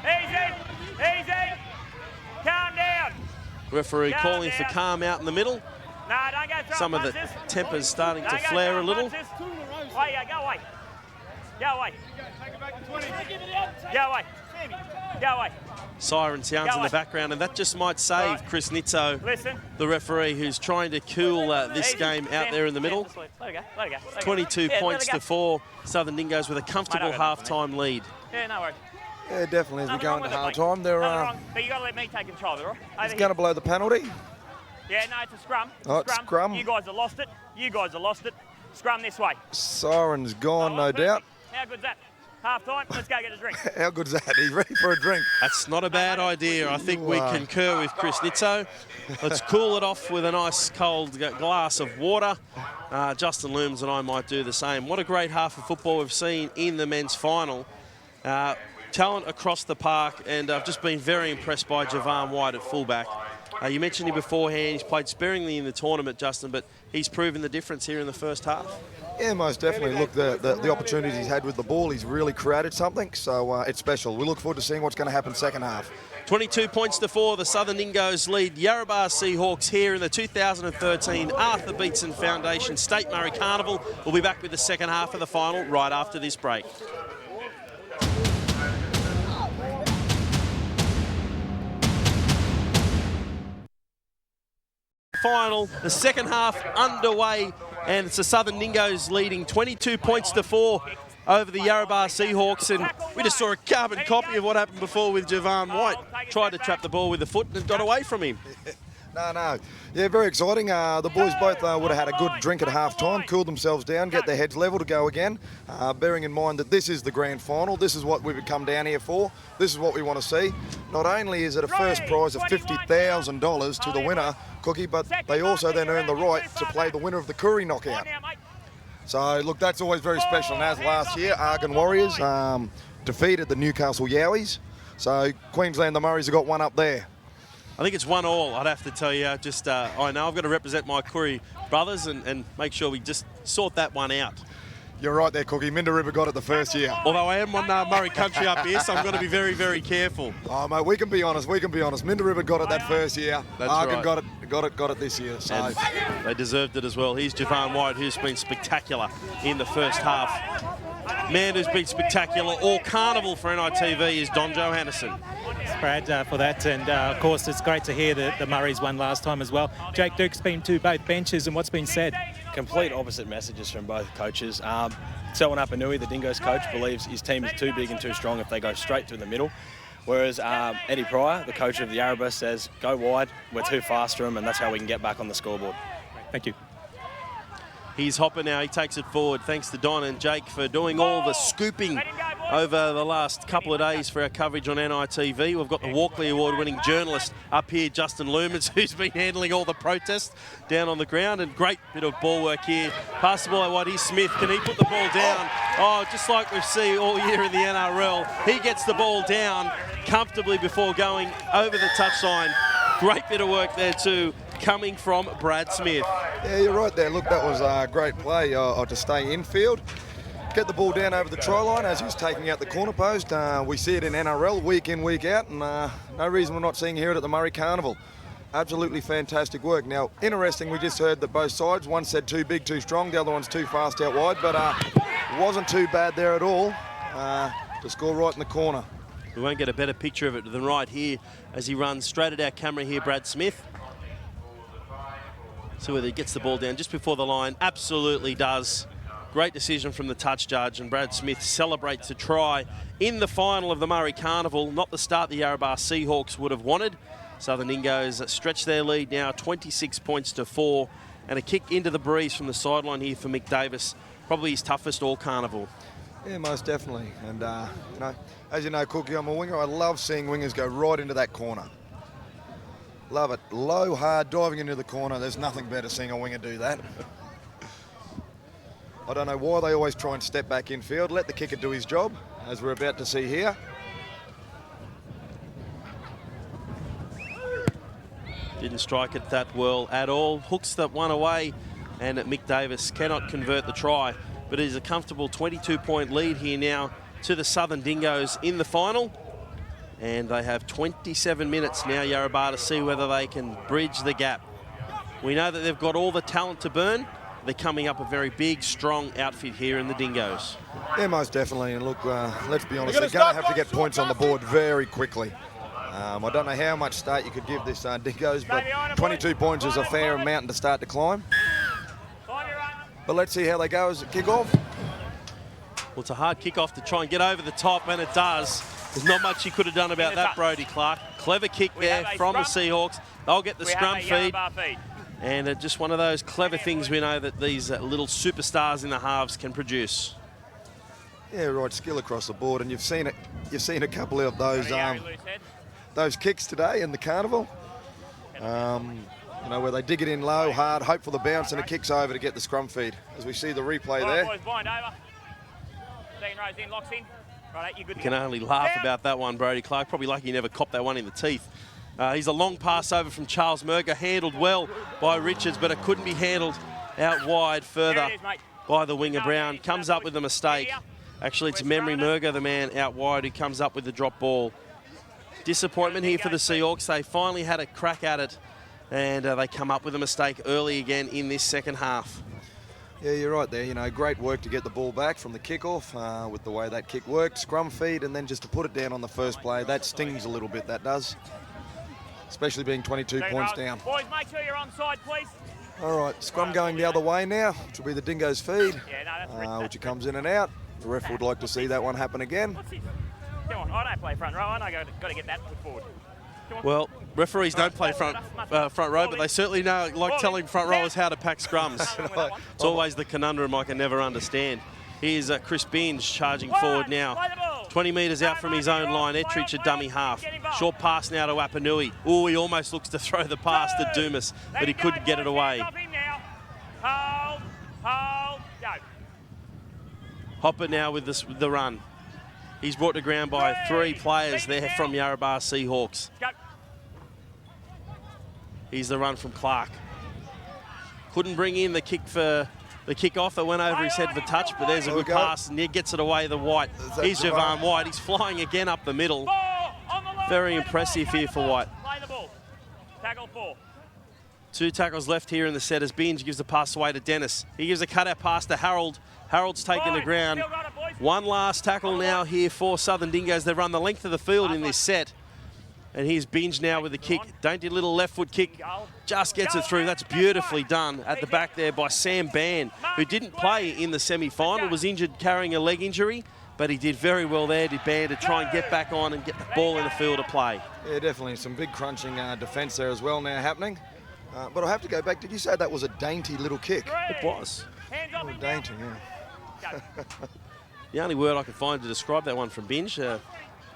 easy, easy. Calm down. Referee calling for calm out in the middle. No, don't go through Some of the tempers starting to flare a little. Away, go away. Go away. Go away. Go away. Siren sounds in the background, and that just might save Chris Nitzo, the referee, who's trying to cool this game out there in the middle. Let it go. 22 points to 4. Southern Dingoes with a comfortable half-time lead. Yeah, no worries. Yeah, definitely as we go into half-time. They're but you got to let me take control, all right? He's going to blow the penalty. Yeah, no, it's a scrum. Oh, it's scrum. You guys have lost it. You guys have lost it. Scrum this way. Siren's gone, no doubt. How good's that? Half time, let's go get a drink. How good's that? He's ready for a drink. That's not a bad idea. I think we concur with Chris Nitzo. Let's cool it off with a nice cold glass of water. Justin Looms and I might do the same. What a great half of football we've seen in the men's final. Talent across the park, and I've just been very impressed by Javon White at fullback. You mentioned him beforehand. He's played sparingly in the tournament, Justin, but he's proven the difference here in the first half. Yeah, most definitely. Look, the opportunities he's had with the ball, he's really created something, so it's special. We look forward to seeing what's going to happen second half. 22 points to 4. The Southern Dingoes lead Yarrabah Seahawks here in the 2013 Arthur Beetson Foundation State Murri Carnival. We'll be back with the second half of the final right after this break. Final, the second half underway, and it's the Southern Dingoes leading 22 points to 4 over the Yarrabah Seahawks, and we just saw a carbon copy of what happened before with Javon White. Tried to trap the ball with the foot and it got away from him. No. Yeah, very exciting. The boys both would have had a good drink at half-time, cooled themselves down, get their heads level to go again, bearing in mind that this is the grand final. This is what we've come down here for. This is what we want to see. Not only is it a first prize of $50,000 to the winner, Cookie, but they also then earn the right to play the winner of the Curry knockout. So, look, that's always very special. And as last year, Argon Warriors defeated the Newcastle Yowies. So, Queensland, the Murris have got one up there. I think it's 1-1, I'd have to tell you. I know I've got to represent my Curry brothers and make sure we just sort that one out. You're right there, Cookie. Minda River got it the first year. Although I am on Murray country up here, so I'm going to be very, very careful. Oh, mate, we can be honest. Minda River got it that first year. That's Argon right. got it this year. So. And they deserved it as well. Here's Javon White, who's been spectacular in the first half. Man who's been spectacular all carnival for NITV is Don Johannesson. Thanks, Brad, for that. And, of course, it's great to hear that the Murrays won last time as well. Jake Duke's been to both benches, and what's been said? Complete opposite messages from both coaches. Selwyn Apanui, the Dingoes coach, believes his team is too big and too strong if they go straight through the middle. Whereas Eddie Pryor, the coach of the Yarrabah, says, go wide, we're too fast for them, and that's how we can get back on the scoreboard. Thank you. He's Hopper now. He takes it forward. Thanks to Don and Jake for doing all the scooping over the last couple of days for our coverage on NITV. We've got the Walkley Award-winning journalist up here, Justin Lumans, who's been handling all the protests down on the ground. And great bit of ball work here. Pass the ball out wide. Here's Smith. Can he put the ball down? Oh, just like we've seen all year in the NRL. He gets the ball down comfortably before going over the touchline. Great bit of work there too, coming from Brad Smith. Yeah, you're right there. Look, that was a great play to stay infield. Get the ball down over the try line as he's taking out the corner post. We see it in NRL week in, week out, and no reason we're not seeing here at the Murri Carnival. Absolutely fantastic work. Now, interesting, we just heard that both sides, one said too big, too strong, the other one's too fast out wide, but wasn't too bad there at all to score right in the corner. We won't get a better picture of it than right here as he runs straight at our camera here, Brad Smith. See whether he gets the ball down just before the line. Absolutely does. Great decision from the touch judge, and Brad Smith celebrates a try in the final of the Murri Carnival. Not the start the Yarrabah Seahawks would have wanted. Southern Dingoes stretch their lead now 26 points to 4, and a kick into the breeze from the sideline here for Mick Davis. Probably his toughest all carnival. Yeah, most definitely. And, you know, as you know, Cookie, I'm a winger. I love seeing wingers go right into that corner. Love it. Low, hard, diving into the corner. There's nothing better seeing a winger do that. I don't know why they always try and step back infield. Let the kicker do his job, as we're about to see here. Didn't strike it that well at all. Hooks that one away, and Mick Davis cannot convert the try. But it is a comfortable 22-point lead here now to the Southern Dingoes in the final. And they have 27 minutes now, Yarrabah, to see whether they can bridge the gap. We know that they've got all the talent to burn. They're coming up a very big, strong outfit here in the Dingoes. Yeah, most definitely. And look, let's be honest, they're going to have to get points on the board very quickly. I don't know how much start you could give this Dingoes, but 22 points is a fair mountain to start to climb. But let's see how they go as a kick-off. Well, it's a hard kick-off to try and get over the top, and it does. There's not much he could have done about that, Brodie Clark. Clever kick there from the Seahawks. They'll get the scrum feed. And just one of those clever things we know that these little superstars in the halves can produce. Yeah, right, skill across the board, and you've seen it. You've seen a couple of those kicks today in the carnival. You know, where they dig it in low, hard, hope for the bounce, and it kicks over to get the scrum feed. As we see the replay there. You can only laugh about that one, Brodie Clark. Probably lucky he never copped that one in the teeth. He's a long pass over from Charles Murger, handled well by Richards, but it couldn't be handled out wide further by the winger Brown. Comes up with a mistake. Actually, it's Memory Murger, the man out wide, who comes up with the drop ball. Disappointment here for the Seahawks. They finally had a crack at it, and they come up with a mistake early again in this second half. Yeah, you're right there. You know, great work to get the ball back from the kickoff with the way that kick worked. Scrum feed, and then just to put it down on the first play. That stings a little bit, that does. Especially being 22 points down. Boys, make sure you're onside, please. All right, scrum going the other way now, which will be the Dingoes feed, which comes in and out. The ref would like to see that one happen again. Come on, I don't play front row. I know got to get that put forward. Well, referees don't play front row, but they certainly know, like telling front rowers how to pack scrums. It's always the conundrum I can never understand. Here's Chris Binge charging forward now. 20 metres out from his own line. Ettridge a dummy half. Short pass now to Apanui. Oh, he almost looks to throw the pass to Dumas, but he couldn't get it away. Hold, go. Hopper now with the run. He's brought to ground by 3 players there from Yarrabah Seahawks. Here's the run from Clark. Couldn't bring in the kick for the kick-off that went over his head for touch, but there's a good pass, and he gets it away the White. Here's Javan White. He's flying again up the middle. Very impressive here for White. Tackle 4. 2 tackles left here in the set as Binge gives the pass away to Dennis. He gives a cutout pass to Harold. Harold's taken the ground. One last tackle now here for Southern Dingoes. They've run the length of the field in this set. And here's Binge now with the kick. Dainty little left foot kick. Just gets it through. That's beautifully done at the back there by Sam Ban, who didn't play in the semi-final, was injured carrying a leg injury, but he did very well there, did Ban, to try and get back on and get the ball in the field of play. Yeah, definitely some big crunching defence there as well now happening. But I have to go back. Did you say that was a dainty little kick? It was. Oh, dainty, yeah. The only word I could find to describe that one from Binge,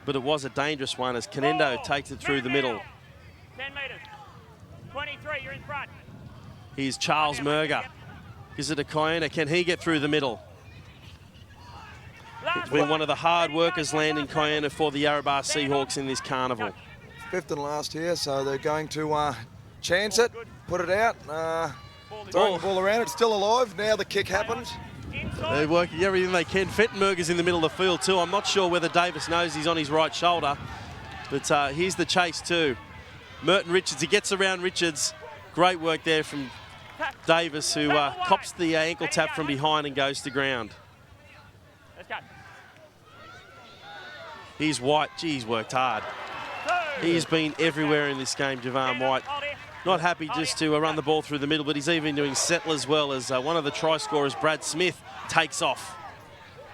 but it was a dangerous one as Canendo takes it through the middle. 10 metres. 23, you're in front. Here's Charles Murger. Gives it to Kiona. Can he get through the middle? It's been one of the hard workers landing Kiona for the Yarrabah Seahawks in this carnival. 5th and last here, so they're going to chance it, put it out, throw the ball around. It's still alive. Now the kick happens. They're working everything they can. Fettenberger's in the middle of the field too. I'm not sure whether Davis knows he's on his right shoulder, but here's the chase too. Merton Richards, he gets around Richards. Great work there from Davis, who cops the ankle tap from behind and goes to ground. Here's White. Gee, he's worked hard. He's been everywhere in this game, Javan White. Not happy just to run the ball through the middle, but he's even doing settle as well as one of the try scorers, Brad Smith, takes off.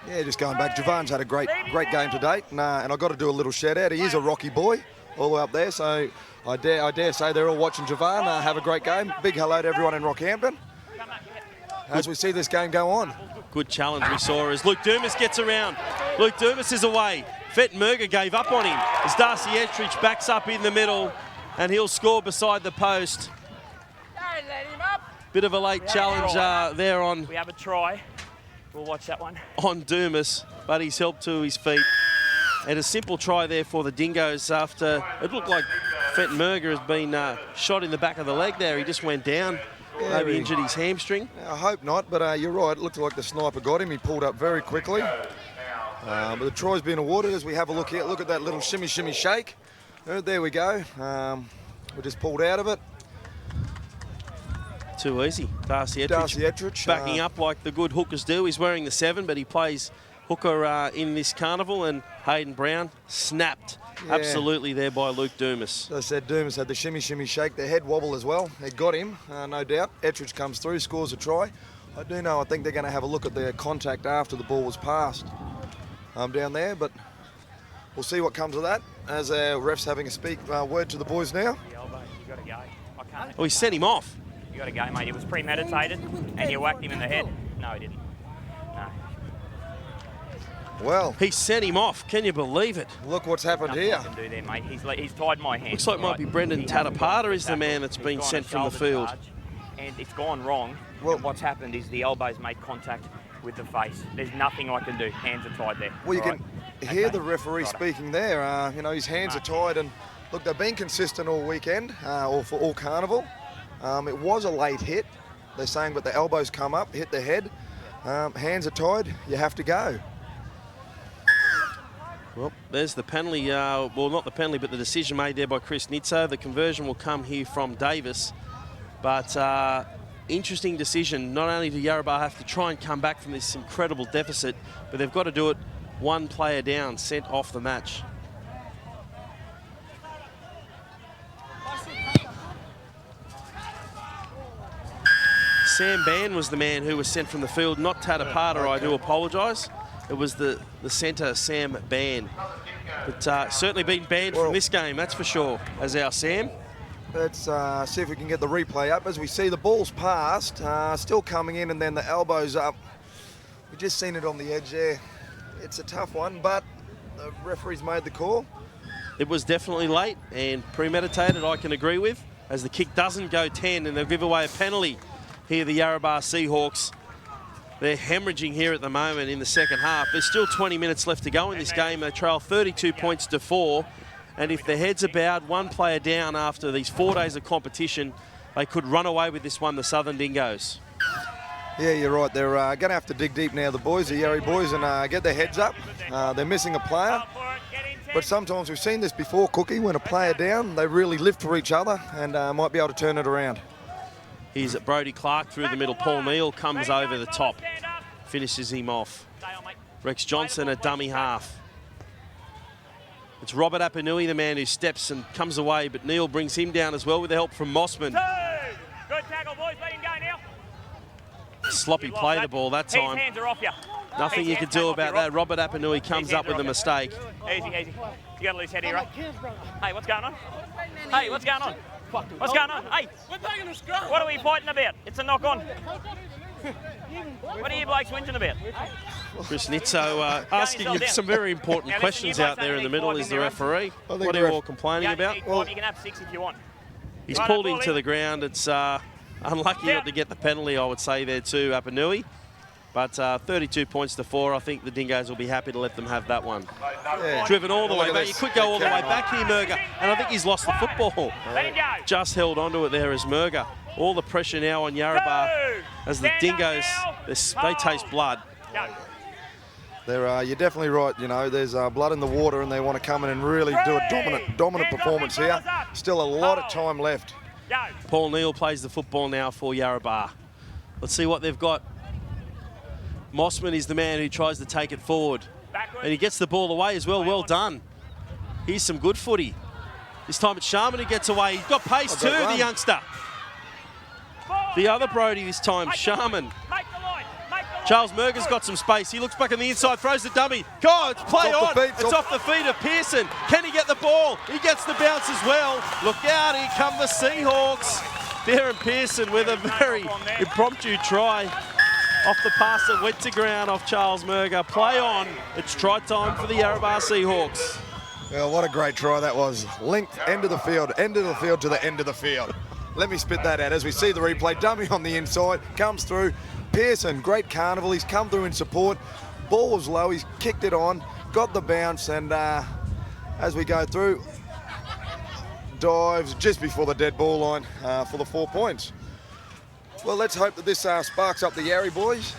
Yeah, just going back. Javan's had a great game to date, and I've got to do a little shout out. He is a Rocky boy, all the way up there, so I dare say they're all watching Javan. Have a great game. Big hello to everyone in Rockhampton as we see this game go on. Good challenge we saw as Luke Dumas gets around. Luke Dumas is away. Fettenberger gave up on him as Darcy Estrich backs up in the middle, and he'll score beside the post. Don't let him up. Bit of a late challenge there on. We have a try. We'll watch that one. On Dumas, but he's helped to his feet. And a simple try there for the Dingoes after it looked like Fettenberger has been shot in the back of the leg there. He just went down, maybe injured his hamstring. I hope not, but you're right. It looked like the sniper got him. He pulled up very quickly. But the try's been awarded as we have a look here. Look at that little shimmy, shimmy, shake. There we go. We just pulled out of it. Too easy. Darcy Etrich backing up like the good hookers do. He's wearing the 7, but he plays hooker in this carnival, and Hayden Brown snapped absolutely there by Luke Dumas. As I said, Dumas had the shimmy, shimmy, shake. The head wobble as well. They got him, no doubt. Etrich comes through, scores a try. I do know, I think they're going to have a look at their contact after the ball was passed down there, but we'll see what comes of that as our ref's having a word to the boys now. You got to go. I can't. Oh, he sent him off. You got to go, mate. It was premeditated, and you whacked him in the head. No, he didn't. No. Well, he sent him off. Can you believe it? Look what's happened Nothing here. I can do there, mate. He's tied my hand. Looks like it might be Brendan Tatapata is the man that's been He's gone sent a from the shoulder field. charge, and it's gone wrong. Well- And what's happened is the elbow's made contact with the face. There's nothing I can do. Hands are tied there. Well, you Right. can hear Okay. the referee Righto. speaking there. You know, his hands are tied, and look, they've been consistent all weekend, or for all carnival. It was a late hit. They're saying, but the elbows come up, hit the head. Hands are tied. You have to go. Well, there's the penalty. Well, not the penalty, but the decision made there by Chris Nitzo. The conversion will come here from Davis. But interesting decision. Not only do Yarrabah have to try and come back from this incredible deficit, but they've got to do it one player down, sent off the match. Sam Ban was the man who was sent from the field, not Tatapata, I do apologise. It was the centre, Sam Ban. But certainly been banned from this game, that's for sure, as our Sam. Let's see if we can get the replay up. As we see, the ball's passed, still coming in, and then the elbow's up. We've just seen it on the edge there. It's a tough one, but the referee's made the call. It was definitely late and premeditated, I can agree with, as the kick doesn't go 10 and they'll give away a penalty here, the Yarrabah Seahawks. They're hemorrhaging here at the moment in the second half. There's still 20 minutes left to go in this game. They trail 32 points to 4. And if their heads are bowed, one player down after these 4 days of competition, they could run away with this one, the Southern Dingoes. Yeah, you're right. They're going to have to dig deep now, the boys, the Yarry boys, and get their heads up. They're missing a player. But sometimes we've seen this before, Cookie, when a player down, they really live for each other and might be able to turn it around. Here's Brody Clark through the middle. Paul Neal comes over the top, finishes him off. Rex Johnson, a dummy half. It's Robert Apanui, the man who steps and comes away, but Neil brings him down as well with the help from Mossman. 2. Good tackle, boys. Let him go now. Sloppy play the ball that His time. hands are off you. Nothing His you can hands do came about off you, that. Robert Apanui comes up with a mistake. Easy, easy. You got to lose head here, right? Hey, what's going on? Hey, what's going on? What's going on? Hey, what are we fighting about? It's a knock on. What are you blokes whinging about? Chris Nitzo asking you some very important questions out there in the middle is the referee. What are you all complaining about? Well, you can have 6 if you want. He's pulled him to the ground. It's unlucky not to get the penalty, I would say, there too, Apanui. But 32 points to 4. I think the Dingoes will be happy to let them have that one. Yeah. Driven all the way back. This. You could go all the way back here, Murga. And I think he's lost the football. Just held onto it there as Murga. All the pressure now on Yarrabah as the Dingoes, they taste blood. You're definitely right. You know, there's blood in the water, and they want to come in and really do a dominant performance here. Still a lot of time left. Paul Neal plays the football now for Yarrabah. Let's see what they've got. Mossman is the man who tries to take it forward. And he gets the ball away as well. Well done. Here's some good footy. This time it's Sharman who gets away. He's got pace too, the youngster. The other Brody this time, Sharman. Charles Murga's got some space. He looks back on the inside, throws the dummy. God, it's play on. It's off the feet of Pearson. Can he get the ball? He gets the bounce as well. Look out, here come the Seahawks. Darren Pearson with a very impromptu try. Off the pass that went to ground off Charles Murga. Play on. It's try time for the Yarrabah Seahawks. Well, what a great try that was. Linked end of the field to the end of the field. Let me spit that out as we see the replay. Dummy on the inside, comes through. Pearson, great Carnival. He's come through in support. Ball was low. He's kicked it on, got the bounce, and as we go through, dives just before the dead ball line for the 4 points. Well, let's hope that this sparks up the Yarry boys.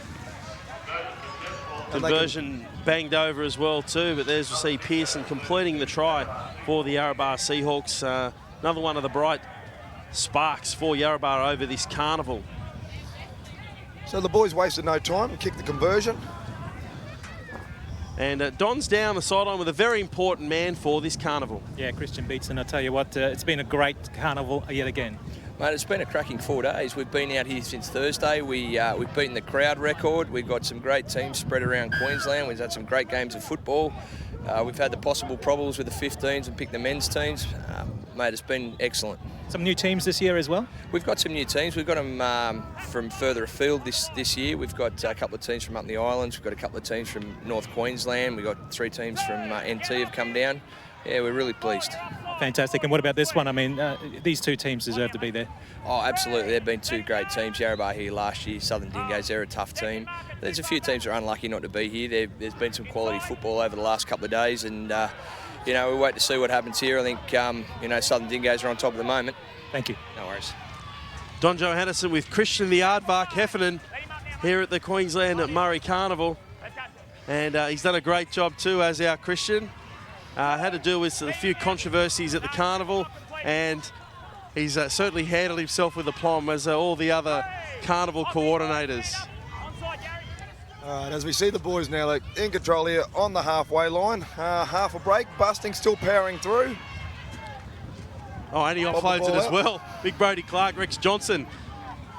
Conversion banged over as well too, but there's we see Pearson completing the try for the Yarrabah Seahawks. Another one of the bright sparks for Yarrabah over this carnival. So the boys wasted no time and kicked the conversion. And Don's down the sideline with a very important man for this carnival. Yeah, Christian Beatson, I tell you what, it's been a great carnival yet again. Mate, it's been a cracking 4 days. We've been out here since Thursday. We've beaten the crowd record. We've got some great teams spread around Queensland. We've had some great games of football. We've had the possible problems with the 15s and picked the men's teams. Mate, it's been excellent. Some new teams this year as well? We've got some new teams. We've got them from further afield this year. We've got a couple of teams from up in the islands. We've got a couple of teams from North Queensland. We've got 3 teams from NT have come down. Yeah, we're really pleased. Fantastic. And what about this one? I mean, these 2 teams deserve to be there. Oh, absolutely. They've been 2 great teams. Yarrabah here last year, Southern Dingoes, they're a tough team. There's a few teams that are unlucky not to be here. There's been some quality football over the last couple of days, and, you know, we wait to see what happens here. I think, you know, Southern Dingoes are on top at the moment. Thank you. No worries. Don Johannesson with Christian the Aardvark Heffernan here at the Queensland at Murri Carnival. And he's done a great job too, as our Christian. Had to deal with a few controversies at the carnival, and he's certainly handled himself with aplomb, as all the other carnival coordinators. All right, as we see the boys now, like, in control here on the halfway line. Half a break, Busting still powering through. Oh, and he offloads it as well. Big Brody Clark, Rex Johnson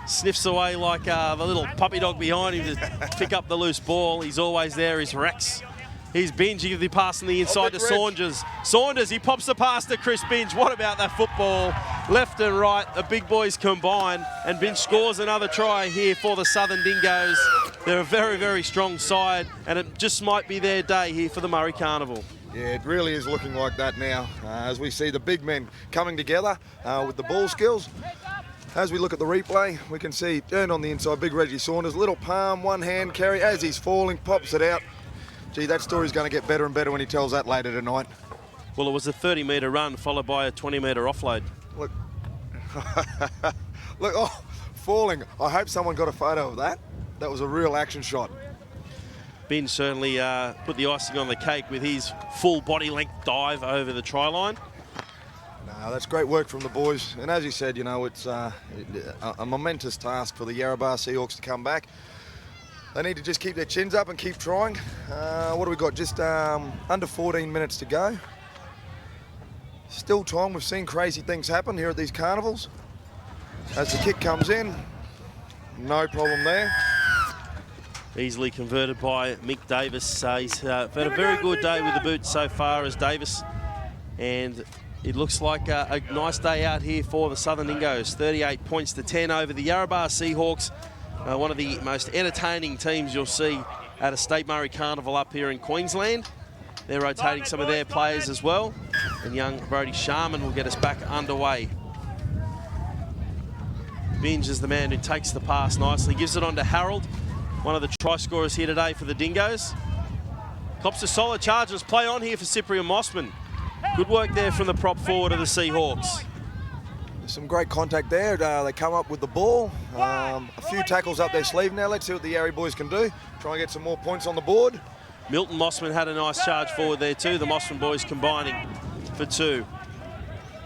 sniffs away like the little puppy dog behind him to pick up the loose ball. He's always there, is Rex. He's Binge, he passing the inside to Saunders. Saunders, he pops the pass to Chris Binge. What about that football? Left and right, the big boys combine, and Binge scores another try here for the Southern Dingoes. They're a very, very strong side, and it just might be their day here for the Murri Carnival. Yeah, it really is looking like that now, as we see the big men coming together with the ball skills. As we look at the replay, we can see turned on the inside, big Reggie Saunders, little palm, one hand carry as he's falling, pops it out. Gee, that story's going to get better and better when he tells that later tonight. Well, it was a 30-metre run followed by a 20-metre offload. Look, look, oh, falling. I hope someone got a photo of that. That was a real action shot. Ben certainly put the icing on the cake with his full body length dive over the try line. No, that's great work from the boys. And as you said, you know, it's a momentous task for the Yarrabah Seahawks to come back. They need to just keep their chins up and keep trying. What do we got? Just under 14 minutes to go. Still time. We've seen crazy things happen here at these carnivals. As the kick comes in, no problem there. Easily converted by Mick Davis. He's had a very good day with the boot so far as Davis. And it looks like a nice day out here for the Southern Dingoes. 38 points to 10 over the Yarrabah Seahawks. One of the most entertaining teams you'll see at a State Murri Carnival up here in Queensland. They're rotating some of their players as well. And young Brody Sharman will get us back underway. Binge is the man who takes the pass nicely. Gives it on to Harold, one of the try scorers here today for the Dingoes. Cops a solid charges. Play on here for Cyprian Mossman. Good work there from the prop forward of the Seahawks. Some great contact there. They come up with the ball. A few tackles up their sleeve now. Let's see what the Yarry boys can do. Try and get some more points on the board. Milton Mossman had a nice charge forward there too. The Mossman boys combining for 2.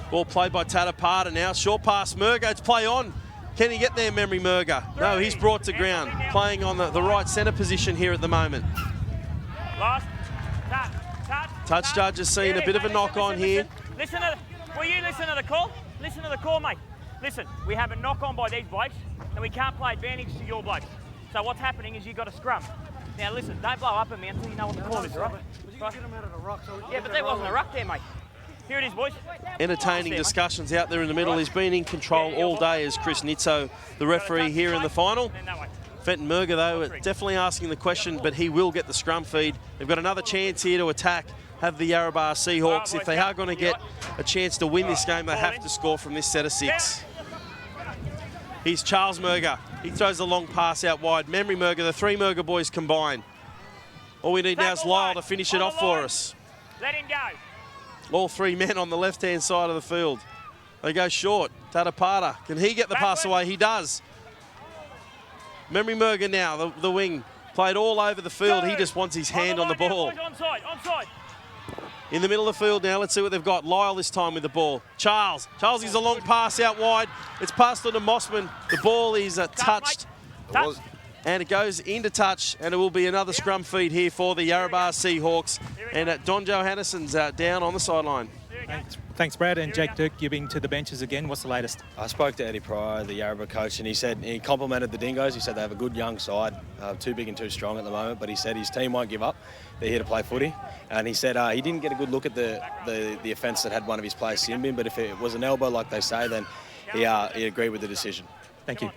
Ball played by Tatapata now. Short pass, Murga. It's play on. Can he get there, Memory Murga? No, he's brought to ground. Playing on the right centre position here at the moment. Touch judge has seen a bit of a knock on here. Will you listen to the call? Listen to the call, mate. Listen, we have a knock on by these blokes, and we can't play advantage to your blokes. So what's happening is you've got a scrum. Now listen, don't blow up at me until you know what the call is, right? Yeah, but there wasn't a ruck there, mate. Here it is, boys. Entertaining discussions out there in the middle. He's been in control all day as Chris Nitzo, the referee here in the final. Fenton Murga, though, definitely asking the question, but he will get the scrum feed. They've got another chance here to attack, have the Yarrabah Seahawks. If they are going to get a chance to win this game, they have to score from this set of 6. Here's Charles Murga. He throws a long pass out wide. Memory Murga, the 3 Murga boys combine. All we need now is Lyle to finish it off for us. Let him go. All 3 men on the left-hand side of the field. They go short. Tatapata, can he get the pass away? He does. Memory Murga now, the wing, played all over the field. He just wants his hand on the ball. Onside. In the middle of the field now, let's see what they've got. Lyle this time with the ball. Charles is a long pass out wide. It's passed on to Mossman. The ball is touched. And it goes into touch, and it will be another scrum feed here for the Yarrabah Seahawks. And Don Johannesson's down on the sideline. Thanks, Brad. And Jake Duke, you've been to the benches again. What's the latest? I spoke to Eddie Pryor, the Yarrabah coach, and he said he complimented the Dingoes. He said they have a good young side, too big and too strong at the moment, but he said his team won't give up. They're here to play footy. And he said he didn't get a good look at the offence that had one of his players sin bin, but if it was an elbow like they say, then he agreed with the decision. Thank you.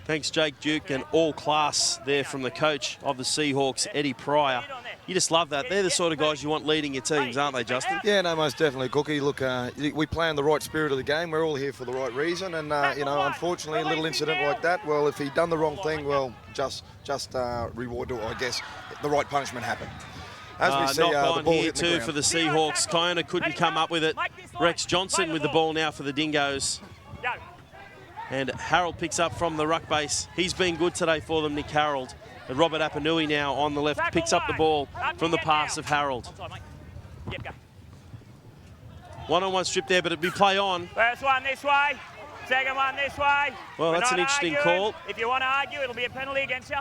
Thanks, Jake Duke, and all class there from the coach of the Seahawks, Eddie Pryor. You just love that. They're the sort of guys you want leading your teams, aren't they, Justin? Yeah, no, most definitely, Cookie. Look, we play in the right spirit of the game. We're all here for the right reason, and unfortunately, a little incident like that. Well, if he'd done the wrong thing, well, just reward, or I guess the right punishment happened. As we see, knock the on ball here hitting the too ground. for the Seahawks. Kiona couldn't come up with it. Rex Johnson with the ball now for the Dingoes. And Harold picks up from the ruck base. He's been good today for them, Nick Harold. And Robert Apanui now on the left picks up the ball from the pass of Harold. One-on-one strip there, but it'd be play on. First one this way, second one this way. Well, that's an interesting call. If you want to argue, it'll be a penalty against you.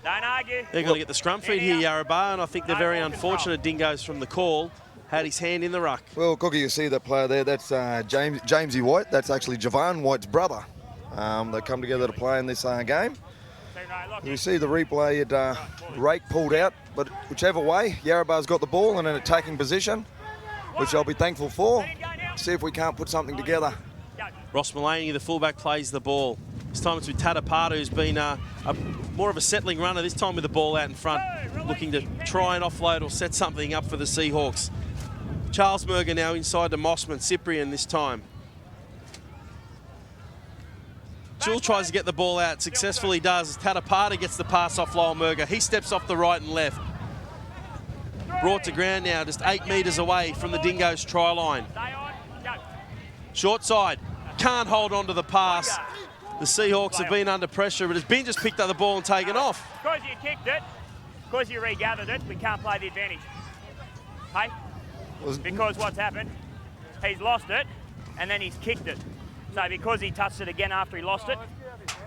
Don't argue. They're going to get the scrum feed here, Yarrabah, and I think they're very unfortunate, Dingoes, from the call. Had his hand in the ruck. Well, Cookie, you see that player there. That's Jamesy White. That's actually Javon White's brother. They come together to play in this game. You see the replay, rake pulled out, but whichever way, Yarrabah's got the ball in an attacking position, which I'll be thankful for. See if we can't put something together. Ross Mullaney, the fullback, plays the ball. This time it's with Tatapata, who's been more of a settling runner, this time with the ball out in front, looking to try and offload or set something up for the Seahawks. Charles Murga now inside to Mossman. Cyprian this time. Jewel tries to get the ball out. Successfully does. Tatapata gets the pass off Lyle Murga. He steps off the right and left. Brought to ground now, just 8 metres away from the Dingoes try line. Short side. Can't hold on to the pass. The Seahawks have been under pressure, but has Ben just picked up the ball and taken off. Because you kicked it, because you regathered it, we can't play the advantage. Hey? Because what's happened, he's lost it, and then he's kicked it. So because he touched it again after he lost it,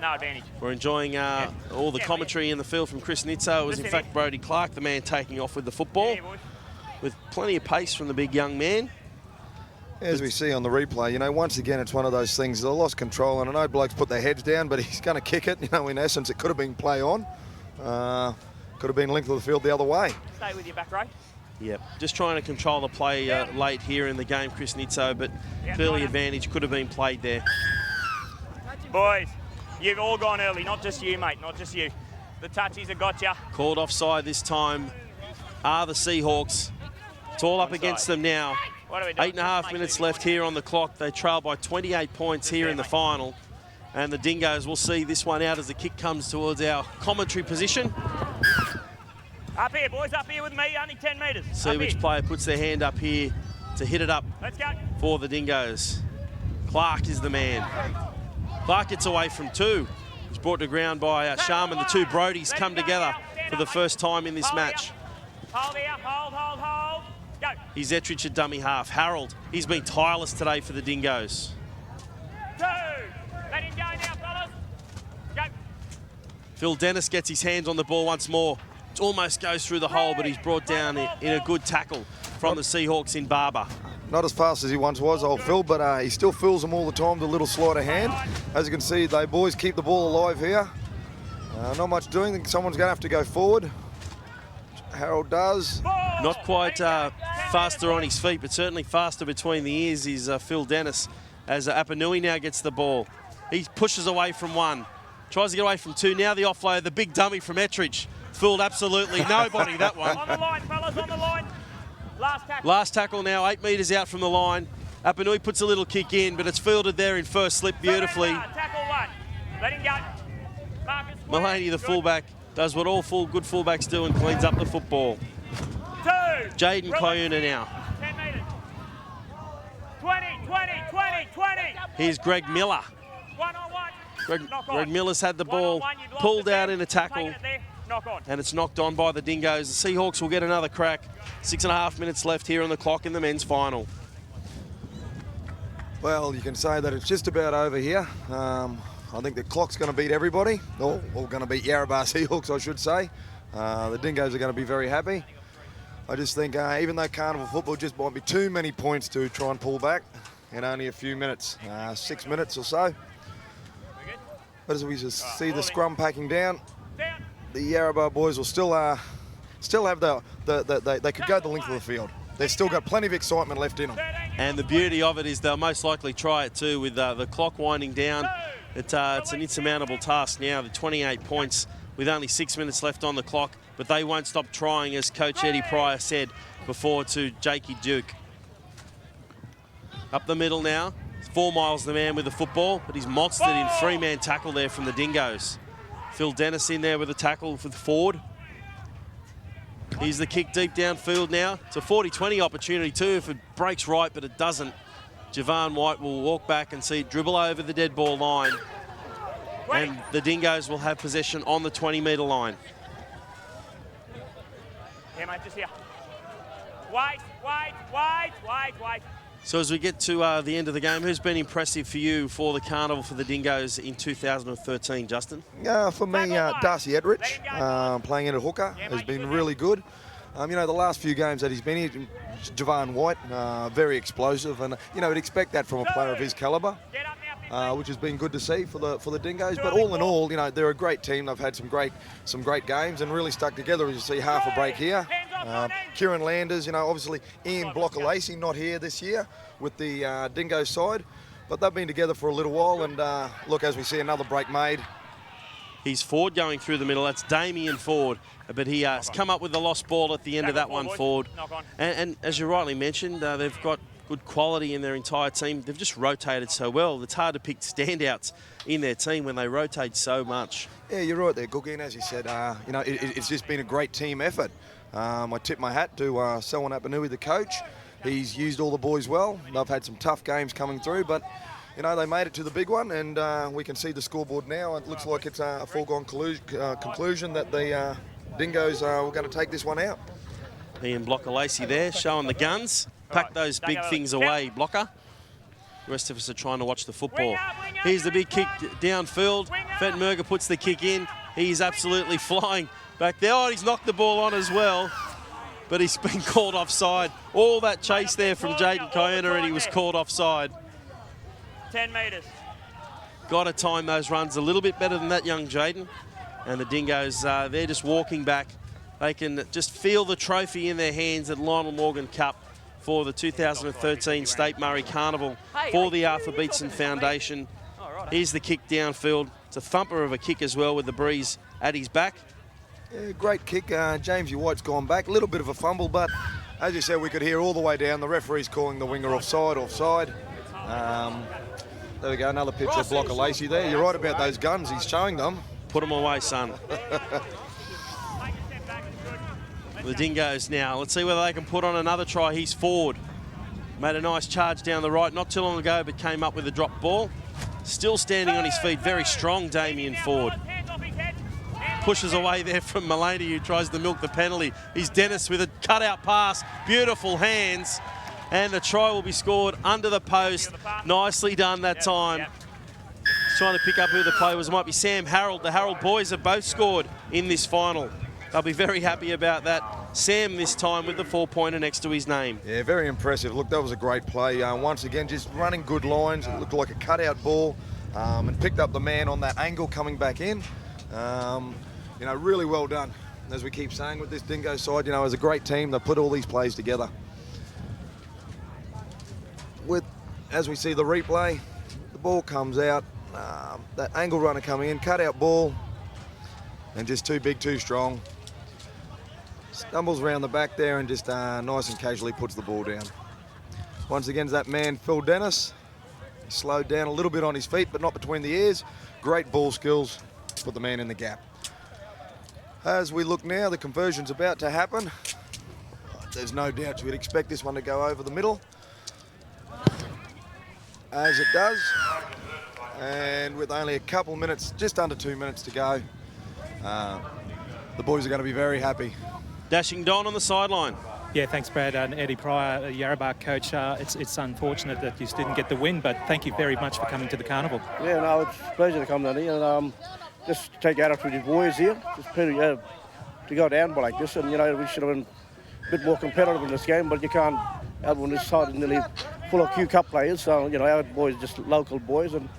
no advantage. We're enjoying all the commentary in the field from Chris Nitzo. It was in fact Brody Clark, the man taking off with the football, with plenty of pace from the big young man. As we see on the replay, you know, once again, it's one of those things, they lost control, and I know blokes put their heads down, but he's going to kick it. You know, in essence, it could have been play on. Could have been length of the field the other way. Stay with your back row. Yep, just trying to control the play late here in the game, Chris Nitzo, but clearly advantage could have been played there. Boys, you've all gone early, not just you, mate, not just you. The touchies have got you. Called offside this time are the Seahawks. It's all up against them now. 8.5 minutes left here on the clock. They trail by 28 points here in the final. And the Dingoes will see this one out as the kick comes towards our commentary position. Up here, boys, up here with me, only 10 metres. See which player puts their hand up here to hit it up for the Dingoes. Clark is the man. Clark gets away from two. He's brought to ground by Sharman. The two Brodies come together for the first time in this match. Hold here, hold. Go. He's Ettridge at dummy half. Harold, he's been tireless today for the Dingoes. 2. Let him go now, fellas. Go. Phil Dennis gets his hands on the ball once more. It almost goes through the hole, but he's brought down in a good tackle from the Seahawks in Barber. Not as fast as he once was, old Phil, but he still fools them all the time, the little sleight of hand. As you can see, they boys keep the ball alive here. Not much doing. I think someone's going to have to go forward. Harold does. Not quite faster on his feet, but certainly faster between the ears is Phil Dennis, as Apanui now gets the ball. He pushes away from one, tries to get away from two. Now the offload, the big dummy from Ettridge. Fooled absolutely nobody, that one. On the line, fellas, on the line. Last tackle. Last tackle now, 8 metres out from the line. Apanui puts a little kick in, but it's fielded there in first slip beautifully. Tackle 1. Let him go. Marcus Mullaney, the fullback, does what all good fullbacks do and cleans up the football. 2. Jaden Koyuna now. 10 metres. 20. Here's Greg Miller. 1-on-1. Greg Miller's had the ball pulled out in a tackle, and it's knocked on by the Dingoes. The Seahawks will get another crack. 6.5 minutes left here on the clock in the men's final. Well, you can say that it's just about over here. I think the clock's going to beat everybody, or going to beat Yarrabah Seahawks, I should say. The Dingoes are going to be very happy. I just think even though Carnival football just might be too many points to try and pull back in only a few minutes, 6 minutes or so. But as we just see the scrum packing down, the Yarrabah boys will still have they could go the length of the field. They've still got plenty of excitement left in them. And the beauty of it is they'll most likely try it too with the clock winding down. It's an insurmountable task now, the 28 points with only 6 minutes left on the clock, but they won't stop trying, as Coach Eddie Pryor said before to Jakey Duke. Up the middle now, 4 Miles the man with the football, but he's monstered in 3-man tackle there from the Dingoes. Phil Dennis in there with a tackle for the Ford. Here's the kick deep downfield now. It's a 40-20 opportunity too if it breaks right, but it doesn't. Javan White will walk back and see it dribble over the dead ball line. And the Dingoes will have possession on the 20-metre line. Yeah, mate, just here. Wait. So as we get to the end of the game, who's been impressive for you for the Carnival for the Dingoes in 2013, Justin? For me, Darcy Edrich, playing in at hooker, has been really good. You know, the last few games that he's been here, Javan White, very explosive, and you know, we'd expect that from a player of his calibre, which has been good to see for the Dingoes. But all in all, you know, they're a great team. They've had some great games and really stuck together. As you see, half a break here. Kieran Landers, you know, obviously Ian Blocker-Lacey not here this year with the Dingo side, but they've been together for a little while. And look, as we see another break made. He's Ford going through the middle. That's Damien Ford. But he has come up with the lost ball at the end of that one, Ford. And as you rightly mentioned, they've got good quality in their entire team. They've just rotated so well. It's hard to pick standouts in their team when they rotate so much. Yeah, you're right there, Googie. And as you said, you know, it's just been a great team effort. I tip my hat to Selwyn Apanui, the coach. He's used all the boys well. They've had some tough games coming through, but you know, they made it to the big one, and we can see the scoreboard now. It looks like it's a foregone conclusion that the Dingoes are going to take this one out. Ian Blocker-Lacey there, showing the guns. Pack those big things away, Blocker. The rest of us are trying to watch the football. Here's the big kick downfield. Fenton-Merger puts the kick in. He's absolutely flying back there. Oh, he's knocked the ball on as well. but he's been called offside. All that chase there from Jaden Kiona, and he was called offside. 10 metres. Got to time those runs a little bit better than that young Jaden. And the Dingoes, they're just walking back. They can just feel the trophy in their hands at Lionel Morgan Cup for the 2013 State Murri Carnival for the Arthur Beetson Foundation. Here's the kick downfield. It's a thumper of a kick as well with the breeze at his back. Yeah, great kick. Jamesy White's gone back. A little bit of a fumble, but as you said, we could hear all the way down. The referee's calling the winger offside. There we go, another picture of Blocker Lacey there. You're right about those guns. He's showing them. Put them away, son. The Dingoes now. Let's see whether they can put on another try. He's forward. Made a nice charge down the right not too long ago, but came up with a drop ball. Still standing on his feet, very strong, Damien Ford. Pushes away there from Mulaney, who tries to milk the penalty. He's Dennis with a cutout pass. Beautiful hands. And the try will be scored under the post. Nicely done that time. Trying to pick up who the player was. It might be Sam Harold. The Harold boys have both scored in this final. They'll be very happy about that. Sam this time with the 4-pointer next to his name. Yeah, very impressive. Look, that was a great play. Once again, just running good lines. It looked like a cutout ball and picked up the man on that angle coming back in. You know, really well done. As we keep saying with this Dingo side, you know, as a great team, they put all these plays together. As we see the replay, the ball comes out, that angle runner coming in, cutout ball, and just too big, too strong. Stumbles around the back there and just nice and casually puts the ball down. Once again, that man, Phil Dennis. He slowed down a little bit on his feet, but not between the ears. Great ball skills, put the man in the gap. As we look now, the conversion's about to happen. There's no doubt you would expect this one to go over the middle. As it does. And with only a couple minutes, just under 2 minutes to go, the boys are going to be very happy. Dashing Don on the sideline. Yeah, thanks, Brad. And Eddie Pryor, Yarrabah coach, it's unfortunate that you didn't get the win, but thank you very much for coming to the Carnival. Yeah, no, it's a pleasure to come down here and just take attitude with the boys here. Just to go down like this, and, you know, we should have been a bit more competitive in this game, but you can't have on this side nearly full of Q Cup players, so, you know, our boys are just local boys, and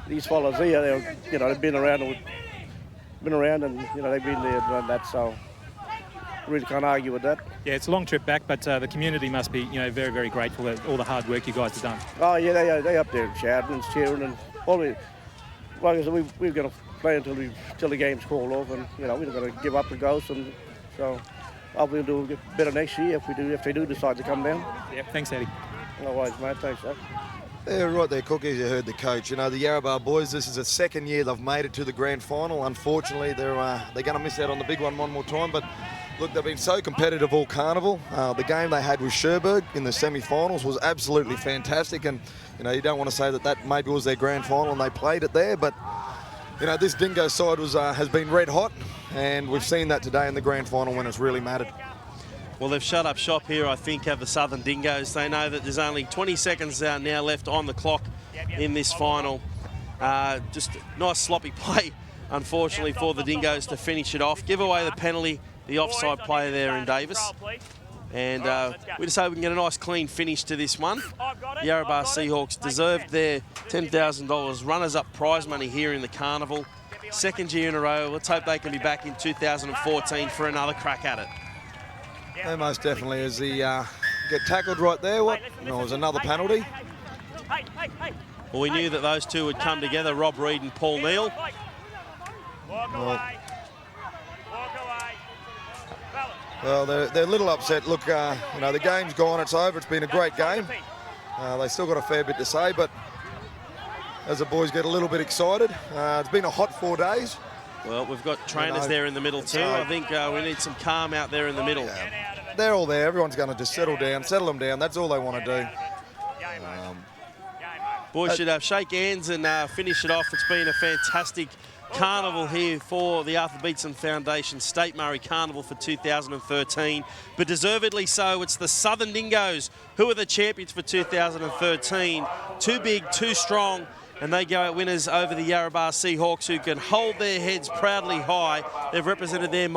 these fellas here, they're, you know, they've been around and, you know, they've been there and done that, so really can't argue with that. Yeah, it's a long trip back, but the community must be, you know, very, very grateful for all the hard work you guys have done. Oh yeah, they up there shouting and cheering, and probably, like I said, we're going to play until the game's called off, and, you know, we're not going to give up the ghost, and so hopefully we'll do better next year if they do decide to come down. Yeah, thanks, Eddie. No worries, mate. Thanks, sir. Yeah, right there, Cookies. You heard the coach. You know, the Yarrabah boys, this is the second year they've made it to the grand final. Unfortunately, they're going to miss out on the big one more time, but look, they've been so competitive all carnival. The game they had with Cherbourg in the semi-finals was absolutely fantastic, and, you know, you don't want to say that maybe was their grand final and they played it there, but, you know, this Dingo side has been red hot, and we've seen that today in the grand final when it's really mattered. Well, they've shut up shop here, I think, have the Southern Dingoes. They know that there's only 20 seconds now left on the clock in this final. Just nice sloppy play, unfortunately, for the Dingoes to finish it off. Give away the penalty, the offside player there in Davis. And we just hope we can get a nice clean finish to this one. Yarrabah Seahawks deserved their $10,000 runners-up prize money here in the Carnival. Second year in a row. Let's hope they can be back in 2014 for another crack at it. Yeah, most definitely. As he get tackled right there, it was another penalty. Well, we knew that those two would come together, Rob Reed and Paul Neal. Well, they're a little upset. Look, you know, the game's gone, it's over. It's been a great game. They still got a fair bit to say, but as the boys get a little bit excited, it's been a hot 4 days. Well, we've got trainers there in the middle too. I think we need some calm out there in the middle. They're all there. Everyone's going to just settle them down. That's all they want to do. Boys should shake hands and finish it off. It's been a fantastic carnival here for the Arthur Beetson Foundation State Murri Carnival for 2013. But deservedly so, it's the Southern Dingoes who are the champions for 2013. Too big, too strong. And they go out winners over the Yarrabah Seahawks, who can hold their heads proudly high. They've represented their